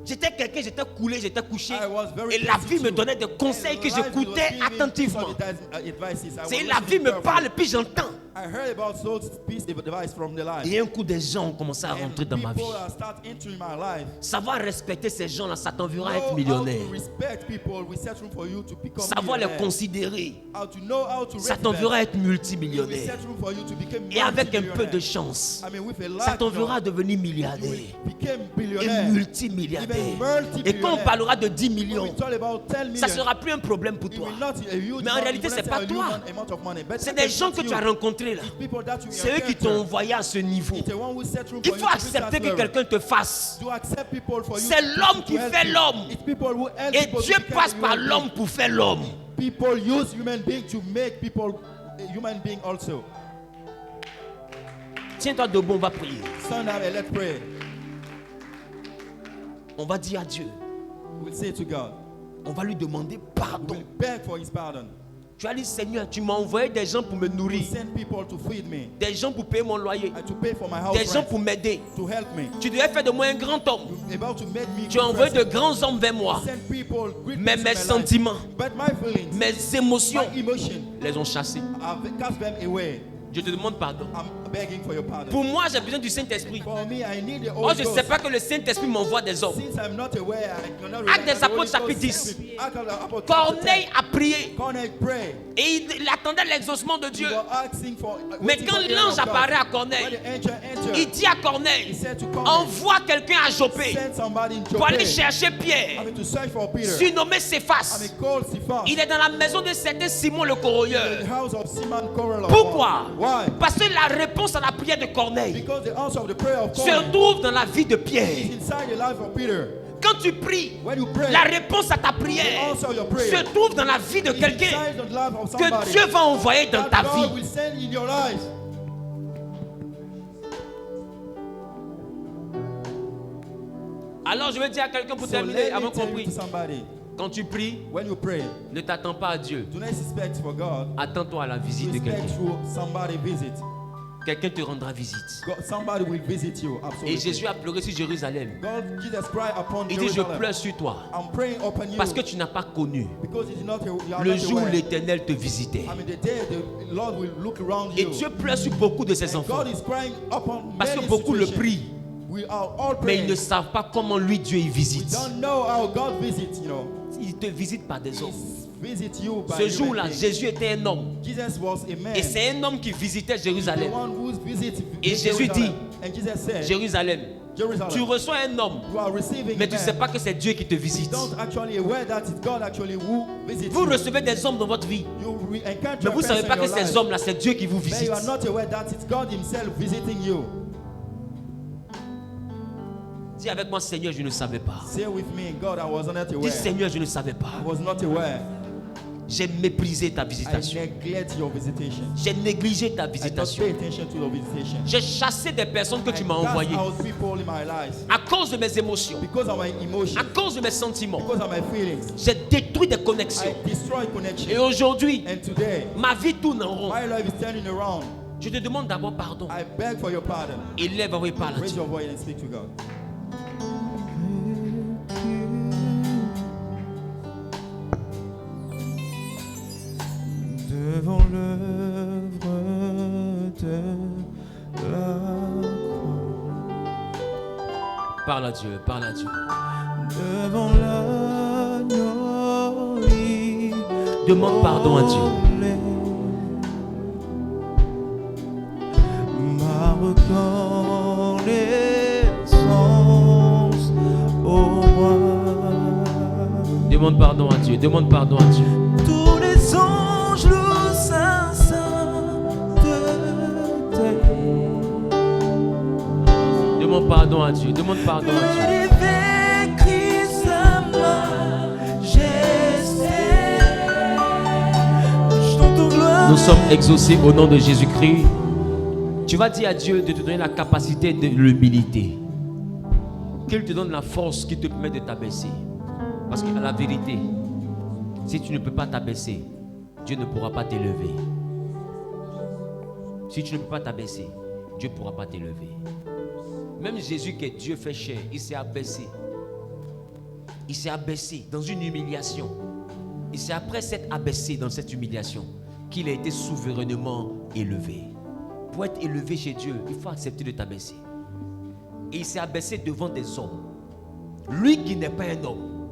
J'étais quelqu'un, j'étais coulé, j'étais couché. I was very Et la vie me destitute. donnait des conseils que And life was j'écoutais giving me attentivement. some advices. I C'est was la vie listening me carefully. parle, puis j'entends. I heard about those pieces of advice from the life. Et un coup, des gens ont commencé à rentrer dans ma vie. People start entering my life. Savoir respecter ces gens-là, ça t'enverra à Know être how millionnaire. to respect people will set room for you to become Savoir les millionaire. considérer, How to know how to ça rate t'enverra à them. être It will multimillionnaire. set room for you to become Et avec un peu multimillionaire. de chance, I mean, with a ça lack, t'enverra à you know, devenir you milliardaire. will become Et billionaire. multimilliardaire. Even multimillionaire. Et quand on parlera de 10 When millions, we talk about 10 million, ça ne sera plus un problème pour it toi. will not a huge Mais en amount, réalité, it will c'est not pas a huge toi. amount of money, but C'est it's des gens not que tu you. as rencontrés là. It's people that you C'est eux qui encounter. t'ont envoyé à ce niveau. It's the one who set room Il for faut you to reach that accepter que level. quelqu'un te fasse. To accept people for you C'est to- l'homme to qui help fait you. l'homme. It's people who help Et people to Dieu become passe a par human l'homme being. pour faire l'homme. People use human being to make people a human being also. Tiens-toi debout, on va prier. Stand up and let's pray. On va dire à Dieu. We'll say to God. On va lui demander pardon. We'll beg for his pardon. Tu as dit, Seigneur, tu m'as envoyé des gens pour me nourrir, Send people to feed me des gens pour payer mon loyer, and to pay for my house des gens rent, pour m'aider. to help me. Tu devais faire de moi un grand homme. You're about to make me Tu as good envoyé de person. grands hommes vers moi. Send people great Mais people mes in my life. sentiments, But my feelings, mes émotions my emotion, les ont chassés. I've cast them away. Je te demande pardon. I'm begging for your pardon. Pour moi, j'ai besoin du Saint-Esprit. For me, I need the Moi, Holy je ne Ghost. sais pas que le Saint-Esprit m'envoie des hommes. Since I'm not aware, I cannot Actes des rely on the Holy Apôtres, chapitre Ghost. 10. Acts of the Apostles, Corneille chapter a prié 10. Corneille pray. et il attendait l'exaucement de Dieu. You are asking for, Mais waiting quand for the l'ange hand of God. apparaît à When Corneille, the angel entered, il dit à Corneille, he said to Corneille, envoie quelqu'un à Jopé send somebody in pour aller Joppe. chercher I Pierre, mean to search for Peter. surnommé I Céphas. mean call Cephas. Il est dans la maison de certain Simon le The corroyeur. house of Simon Corral. Pourquoi? Why? Parce que la réponse à la prière de Corneille Because the answer of the prayer of se Corneille trouve dans la vie de is Pierre. inside the life of Peter. Quand tu pries, When you pray, la réponse à ta the prière answer of your prayer se trouve dans la vie de is quelqu'un inside the life of que somebody Dieu va envoyer dans that ta God vie. will send in your life. Alors je vais dire à quelqu'un pour So terminer, let avant me qu'on tell you prie. to somebody, Quand tu pries, when you pray, ne t'attends pas à Dieu. do not expect for God. Attends-toi à la visite de Respect quelqu'un. to somebody visit. Quelqu'un te rendra visite. Somebody will visit you. Absolutely. Et Jésus a pleuré sur Jérusalem. God, Jesus cried upon Il dit, je Jerusalem. pleure sur toi I'm praying upon you parce que tu n'as pas connu because it is not you are le not jour où aware. l'Éternel te visitait. I mean the day the Lord will look around Et you. Dieu pleure sur beaucoup de ses And enfants God is crying upon parce que many beaucoup le situations. prient, We are all mais ils praying. ne savent pas comment lui Dieu y We visite. don't know how God visits, you know. Il te visite par des hommes. Visit you by Ce human jour-là, being. Jésus était un homme. Jesus was a man. Et c'est un homme qui visitait The Jérusalem. one who visits Et Jésus Jerusalem. dit, And Jesus said, Jérusalem, Jerusalem, tu reçois un homme, you are receiving mais a tu ne man. sais pas que c'est Dieu qui te visite. Don't actually aware that it's God actually who visits Vous you. recevez des hommes dans votre vie, You encounter mais a vous ne savez person pas in que your ces life, hommes-là, c'est Dieu qui vous but visite. you are not aware that it's God himself visiting you. Dis avec moi, Seigneur, je ne savais pas. Say with me, God, I was not Dis, aware. Seigneur, je ne savais pas. I was not aware. J'ai méprisé ta I visitation. neglect your visitation. J'ai négligé ta I don't visitation. pay attention to your visitation. J'ai chassé des personnes que tu m'as I cast envoyées out people in my life à cause de mes émotions, because of my emotions, à cause de mes sentiments. because of my feelings. J'ai détruit des I connexions. destroy Et connection. aujourd'hui, And today, ma vie tourne en rond. my life is turning around. Je te demande d'abord pardon. I beg for your pardon. Élève, oui, parle à Raise Dieu. your voice and speak to God. Devant l'œuvre de la croix, Parle à Dieu, parle à Dieu. devant l'agneau, Demande pardon à Dieu. ma reconnaissance au roi. Demande pardon à Dieu. Demande pardon à Dieu. Tous les anges louent sa sainteté. Demande pardon à Dieu. Demande pardon à Dieu. Élevé Christ sa majesté. Chante ton gloire. Nous sommes exaucés au nom de Jésus-Christ. Tu vas dire à Dieu de te donner la capacité de l'humilité. Qu'il te donne la force qui te permet de t'abaisser. Parce qu'à la vérité, si tu ne peux pas t'abaisser, Dieu ne pourra pas t'élever. Si tu ne peux pas t'abaisser, Dieu ne pourra pas t'élever. Même Jésus qui est Dieu fait chair, il s'est abaissé. Il s'est abaissé dans une humiliation. Et c'est après s'être abaissé dans cette humiliation qu'il a été souverainement élevé. Pour être élevé chez Dieu, il faut accepter de t'abaisser. Et il s'est abaissé devant des hommes. Lui qui n'est pas un homme,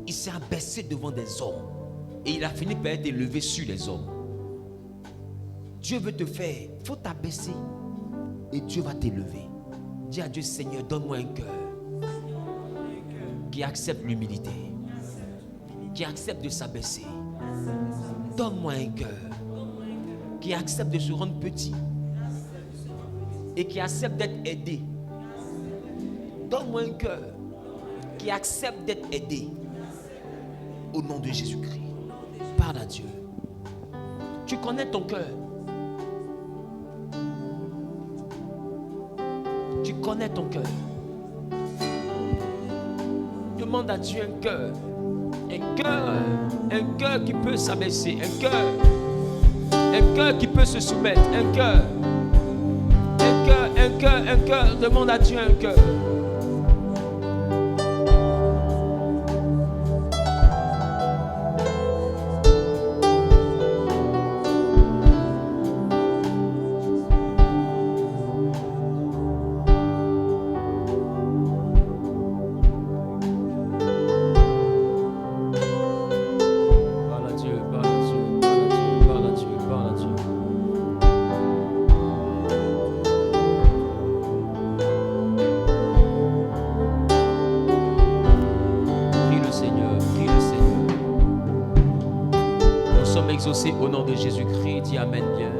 il s'est abaissé devant des hommes. Et il a fini par être élevé sur les hommes. Dieu veut te faire, il faut t'abaisser. Et Dieu va t'élever. Dis à Dieu, Seigneur, donne-moi un cœur qui accepte l'humilité, qui accepte de s'abaisser. Donne-moi un cœur qui accepte de se rendre petit et qui accepte d'être aidé. Donne-moi un cœur qui accepte d'être aidé au nom de Jésus-Christ. Parle à Dieu. Tu connais ton cœur. Tu connais ton cœur. Demande à Dieu un cœur qui peut s'abaisser, un cœur qui peut se soumettre, un cœur. Demande à Dieu un cœur. Au nom de Jésus-Christ, dis Amen bien.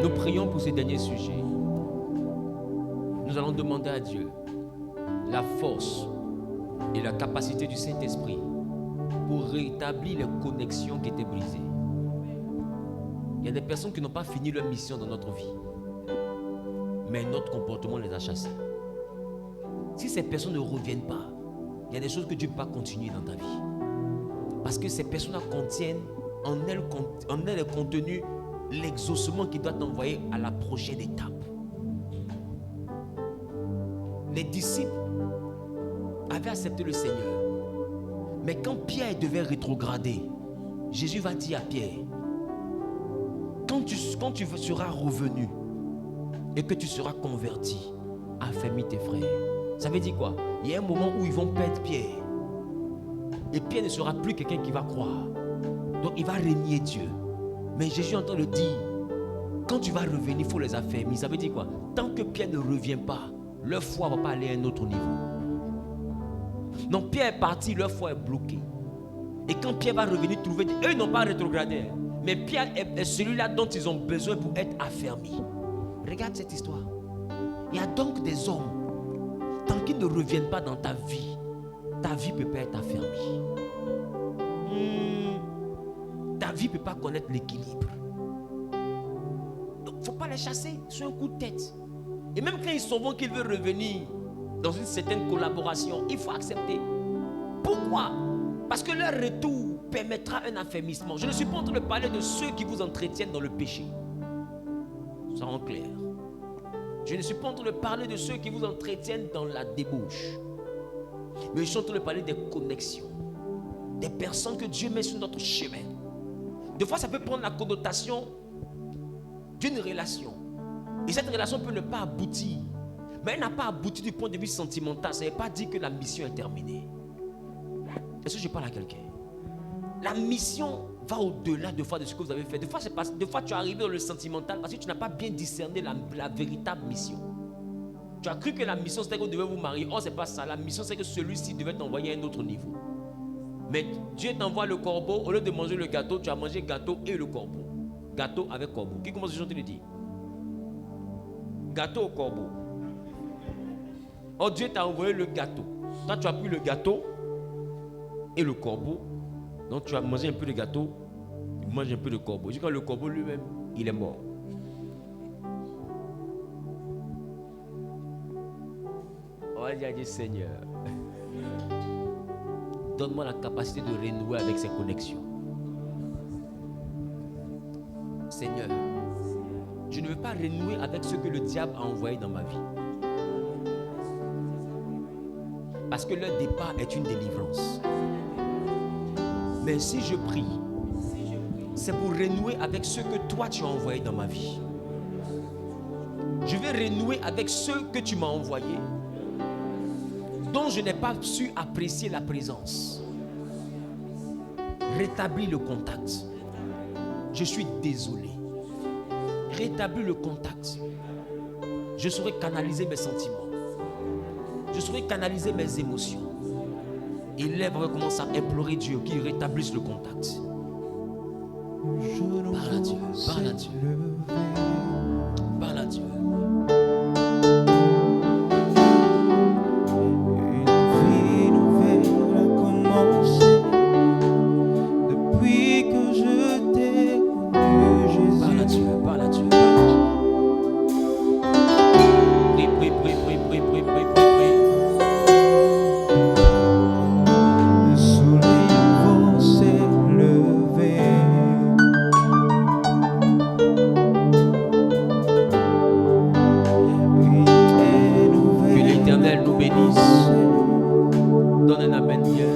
Nous prions pour ces derniers sujets. Nous allons demander à Dieu la force et la capacité du Saint-Esprit pour rétablir les connexions qui étaient brisées. Il y a des personnes qui n'ont pas fini leur mission dans notre vie, mais notre comportement les a chassés. Si ces personnes ne reviennent pas, il y a des choses que Dieu ne peut pas continuer dans ta vie. Parce que ces personnes contiennent en elles est contenu l'exaucement qui doit t'envoyer à la prochaine étape. Les disciples avaient accepté le Seigneur. Mais quand Pierre devait rétrograder, Jésus va dire à Pierre, quand tu seras revenu et que tu seras converti, affermis tes frères. Ça veut dire quoi? Il y a un moment où ils vont perdre Pierre. Et Pierre ne sera plus quelqu'un qui va croire. Donc il va régner Dieu. Mais Jésus entend le dire, quand tu vas revenir, il faut les affermir. Ça veut dire quoi? Tant que Pierre ne revient pas, leur foi ne va pas aller à un autre niveau. Donc Pierre est parti, leur foi est bloquée. Et quand Pierre va revenir trouver, eux ils n'ont pas rétrogradé. Mais Pierre est celui-là dont ils ont besoin pour être affermis. Regarde cette histoire. Il y a donc des hommes, tant qu'ils ne reviennent pas dans ta vie ne peut pas être affermie. ta vie ne peut pas connaître l'équilibre. Donc, il ne faut pas les chasser sur un coup de tête. Et même quand ils sont qu'ils veulent revenir dans une certaine collaboration, il faut accepter. Pourquoi? Parce que leur retour permettra un affermissement. Je ne suis pas en train de parler de ceux qui vous entretiennent dans le péché. Ça rend clair. Je ne suis pas en train de parler de ceux qui vous entretiennent dans la débauche. Mais je suis en train de parler des connexions. Des personnes que Dieu met sur notre chemin. Des fois, ça peut prendre la connotation d'une relation. Et cette relation peut ne pas aboutir. Mais elle n'a pas abouti du point de vue sentimental. Ça ne veut pas dire que la mission est terminée. Est-ce que je parle à quelqu'un? La mission va au-delà de ce que vous avez fait. Des fois, tu es arrivé dans le sentimental parce que tu n'as pas bien discerné la véritable mission. Tu as cru que la mission c'était que vous devez vous marier. Oh, c'est pas ça. La mission c'est que celui-ci devait t'envoyer à un autre niveau. Mais Dieu t'envoie le corbeau. Au lieu de manger le gâteau, tu as mangé gâteau et le corbeau. Gâteau avec corbeau. Qui commence à chanter le dire? Gâteau au corbeau. Oh, Dieu t'a envoyé le gâteau. Toi, tu as pris le gâteau et le corbeau. Donc, tu as mangé un peu de gâteau, tu manges un peu de corbeau. Jusqu'à le corbeau lui-même, il est mort. On va dire, Seigneur, donne-moi la capacité de renouer avec ces connexions. Seigneur, je ne veux pas renouer avec ce que le diable a envoyé dans ma vie. Parce que leur départ est une délivrance. Mais si je prie, c'est pour renouer avec ce que toi tu as envoyé dans ma vie. Je vais renouer avec ceux que tu m'as envoyés, dont je n'ai pas su apprécier la présence. Rétablis le contact. Je suis désolé. Rétablis le contact. Je saurai canaliser mes sentiments. Je saurai canaliser mes émotions. Et lèvres commencent à implorer Dieu qu'il rétablisse le contact. Parle à Dieu, parle à Dieu. Parle à Dieu. Une vie nouvelle a commencé depuis que je t'ai connu, Jésus. Parle à Dieu, parle à Dieu. Prie, prie, prie, prie, prie, prie, prie, prie. Le soleil nouveau s'est levé. Que l'Éternel nous bénisse. Donne un amen bien.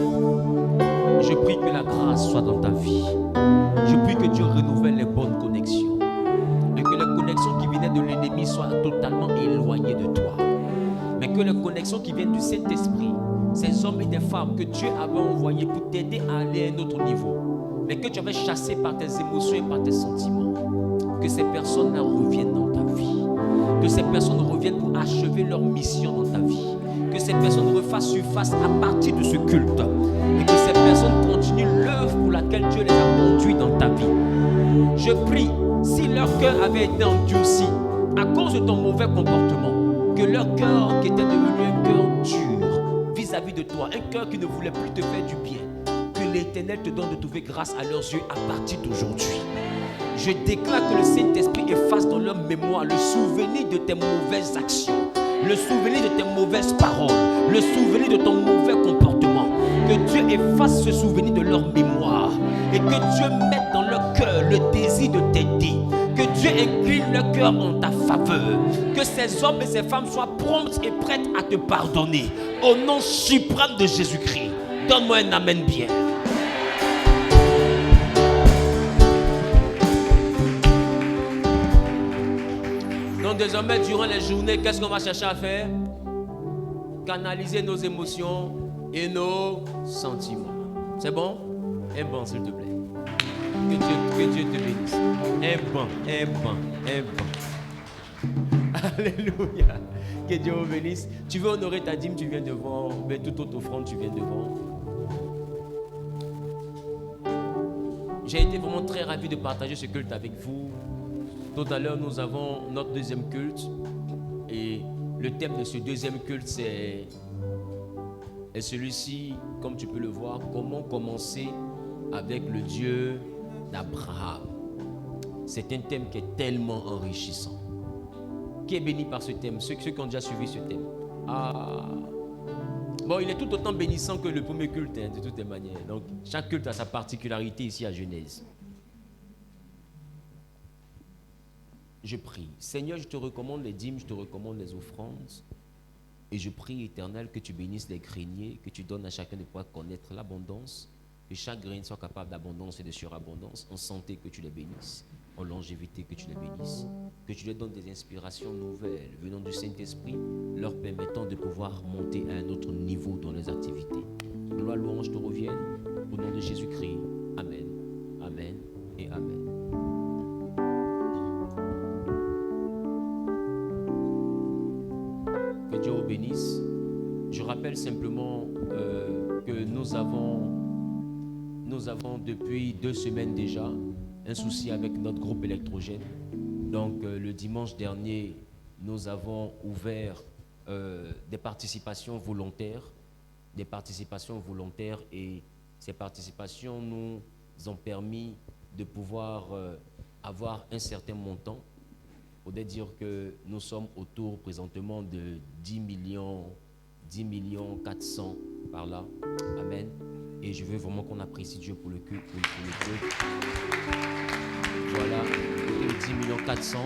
Je prie que la grâce soit dans ta vie. Je prie que Dieu renouvelle les bonnes connexions. Et que les connexions qui venaient de l'ennemi soient totalement éloignées de toi. Mais que les connexions qui viennent du Saint-Esprit, ces hommes et des femmes que Dieu avait envoyés pour t'aider à aller à un autre niveau, mais que tu avais chassé par tes émotions et par tes sentiments, que ces personnes-là reviennent dans ta vie. Que ces personnes reviennent pour achever leur mission dans ta vie. Que ces personnes refassent surface à partir de ce culte. Et que ces personnes continuent l'œuvre pour laquelle Dieu les a conduits dans ta vie. Je prie, si leur cœur avait été endurci à cause de ton mauvais comportement, que leur cœur qui était devenu un cœur dur vis-à-vis de toi, un cœur qui ne voulait plus te faire du bien, que l'Éternel te donne de trouver grâce à leurs yeux à partir d'aujourd'hui. Je déclare que le Saint-Esprit efface dans leur mémoire le souvenir de tes mauvaises actions, le souvenir de tes mauvaises paroles, le souvenir de ton mauvais comportement. Que Dieu efface ce souvenir de leur mémoire et que Dieu mette dans leur cœur le désir de t'aider. Que Dieu incline leur cœur en ta faveur. Que ces hommes et ces femmes soient promptes et prêtes à te pardonner. Au nom suprême de Jésus-Christ. Donne-moi un amen bien. Donc désormais, durant les journées, qu'est-ce qu'on va chercher à faire? Canaliser nos émotions et nos sentiments. C'est bon? Un bon, s'il te plaît. Que Dieu te bénisse. Un bon. Alléluia. Que Dieu vous bénisse. Tu veux honorer ta dîme, tu viens devant. Mais toute autre offrande, tu viens devant. J'ai été vraiment très ravi de partager ce culte avec vous. Tout à l'heure, nous avons notre deuxième culte. Et le thème de ce deuxième culte, c'est celui-ci, comme tu peux le voir, comment commencer avec le Dieu d'Abraham. C'est un thème qui est tellement enrichissant. Qui est béni par ce thème? Ceux qui ont déjà suivi ce thème. Ah. Bon, il est tout autant bénissant que le premier culte, hein, de toutes les manières. Donc, chaque culte a sa particularité ici à Genèse. Je prie. Seigneur, je te recommande les dîmes, je te recommande les offrandes. Et je prie, Éternel, que tu bénisses les greniers, que tu donnes à chacun de pouvoir connaître l'abondance, que chaque graine soit capable d'abondance et de surabondance, en santé, que tu les bénisses, en longévité, que tu les bénisses, que tu leur donnes des inspirations nouvelles venant du Saint-Esprit, leur permettant de pouvoir monter à un autre niveau dans les activités. Gloire, louange te revienne, au nom de Jésus-Christ. Amen, amen et amen. Que Dieu vous bénisse. Je rappelle simplement que nous avons depuis 2 semaines déjà un souci avec notre groupe électrogène. Donc le dimanche dernier, nous avons ouvert des participations volontaires et ces participations nous ont permis de pouvoir avoir un certain montant. Il faudrait dire que nous sommes autour présentement de 10 millions 400 par là. Amen. Et je veux vraiment qu'on apprécie Dieu pour le culte. Voilà, 10 millions 400.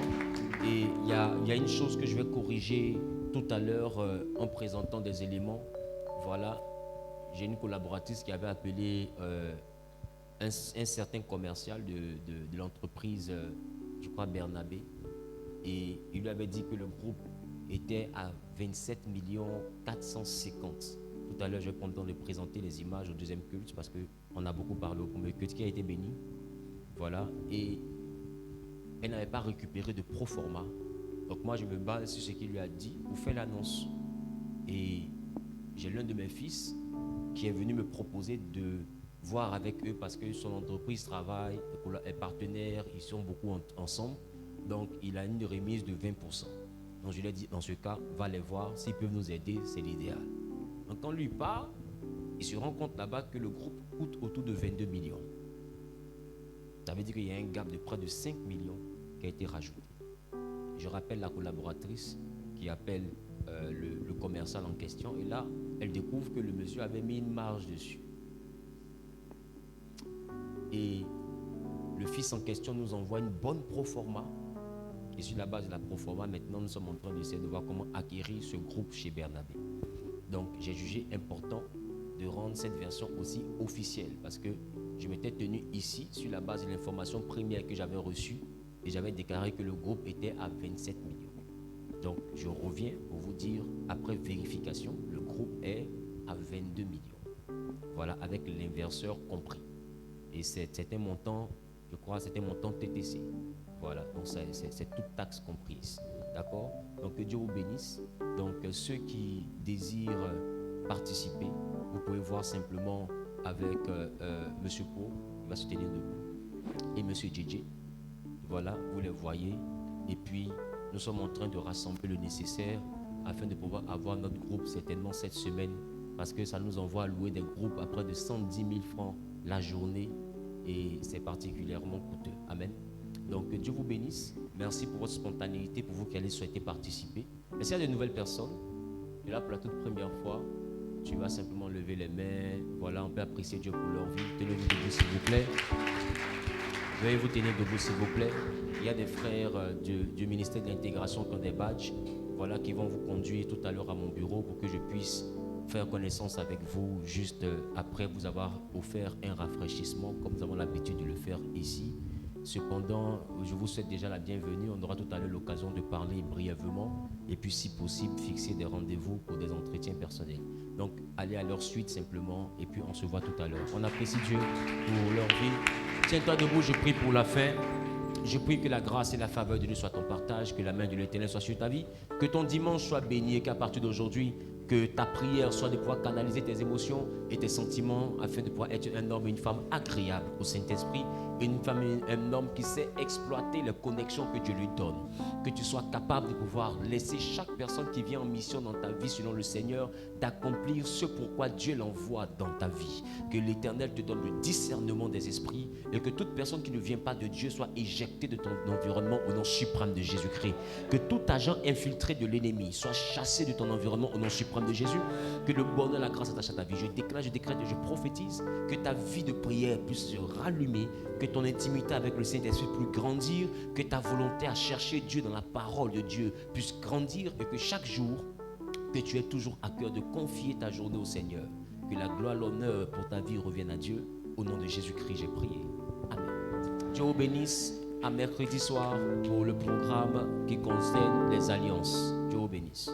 Et il y a une chose que je vais corriger tout à l'heure en présentant des éléments. Voilà, j'ai une collaboratrice qui avait appelé un certain commercial de l'entreprise, je crois Bernabé. Et il lui avait dit que le groupe était à 27 450. Tout à l'heure, je vais prendre le temps de présenter les images au deuxième culte parce qu'on a beaucoup parlé au premier culte qui a été béni. Voilà. Et elle n'avait pas récupéré de proforma. Donc moi, je me base sur ce qu'il lui a dit pour faire l'annonce. Et j'ai l'un de mes fils qui est venu me proposer de voir avec eux parce que son entreprise travaille, est partenaire, ils sont beaucoup ensemble. Donc, il a une remise de 20%. Donc, je lui ai dit, dans ce cas, va les voir. S'ils peuvent nous aider, c'est l'idéal. Donc, quand lui part, il se rend compte là-bas que le groupe coûte autour de 22 millions. Ça veut dire qu'il y a un gap de près de 5 millions qui a été rajouté. Je rappelle la collaboratrice qui appelle le commercial en question. Et là, elle découvre que le monsieur avait mis une marge dessus. Et le fils en question nous envoie une bonne proforma. Et sur la base de la proforma, maintenant, nous sommes en train d'essayer de voir comment acquérir ce groupe chez Bernabé. Donc, j'ai jugé important de rendre cette version aussi officielle parce que je m'étais tenu ici sur la base de l'information première que j'avais reçue et j'avais déclaré que le groupe était à 27 millions. Donc, je reviens pour vous dire, après vérification, le groupe est à 22 millions. Voilà, avec l'inverseur compris. Et c'est un montant, je crois, c'est un montant TTC. Voilà, donc c'est toute taxe comprise. D'accord? Donc que Dieu vous bénisse. Donc ceux qui désirent participer, vous pouvez voir simplement avec Monsieur Pau, il va se tenir debout, et Monsieur JJ. Voilà, vous les voyez. Et puis, nous sommes en train de rassembler le nécessaire afin de pouvoir avoir notre groupe certainement cette semaine parce que ça nous envoie à louer des groupes à près de 110 000 francs la journée et c'est particulièrement coûteux. Amen. Donc que Dieu vous bénisse. Merci pour votre spontanéité, pour vous qui allez souhaiter participer. Mais s'il y a de nouvelles personnes, et là pour la toute première fois, tu vas simplement lever les mains. Voilà, on peut apprécier Dieu pour leur vie. Tenez-vous debout s'il vous plaît. Veuillez vous tenir debout s'il vous plaît. Il y a des frères du ministère de l'intégration qui ont des badges, voilà, qui vont vous conduire tout à l'heure à mon bureau pour que je puisse faire connaissance avec vous juste après vous avoir offert un rafraîchissement comme nous avons l'habitude de le faire ici. Cependant, je vous souhaite déjà la bienvenue. On aura tout à l'heure l'occasion de parler brièvement et puis si possible fixer des rendez-vous pour des entretiens personnels. Donc allez à leur suite simplement et puis on se voit tout à l'heure. On apprécie Dieu pour leur vie. Tiens-toi debout, je prie pour la fin. Je prie que la grâce et la faveur de Dieu soient ton partage, que la main de l'Éternel soit sur ta vie, que ton dimanche soit béni et qu'à partir d'aujourd'hui, que ta prière soit de pouvoir canaliser tes émotions et tes sentiments afin de pouvoir être un homme et une femme agréable au Saint-Esprit une femme, un homme qui sait exploiter les connexions que Dieu lui donne. Que tu sois capable de pouvoir laisser chaque personne qui vient en mission dans ta vie, selon le Seigneur, d'accomplir ce pourquoi Dieu l'envoie dans ta vie. Que l'Éternel te donne le discernement des esprits et que toute personne qui ne vient pas de Dieu soit éjectée de ton environnement au nom suprême de Jésus-Christ. Que tout agent infiltré de l'ennemi soit chassé de ton environnement au nom suprême de Jésus. Que le bonheur et la grâce attachent à ta vie. Je déclare, je décrète et je prophétise que ta vie de prière puisse se rallumer, que ton intimité avec le Saint-Esprit puisse grandir, que ta volonté à chercher Dieu dans la parole de Dieu puisse grandir et que chaque jour, que tu aies toujours à cœur de confier ta journée au Seigneur. Que la gloire, l'honneur pour ta vie revienne à Dieu. Au nom de Jésus-Christ, j'ai prié. Amen. Dieu vous bénisse. À mercredi soir pour le programme qui concerne les alliances. Dieu vous bénisse.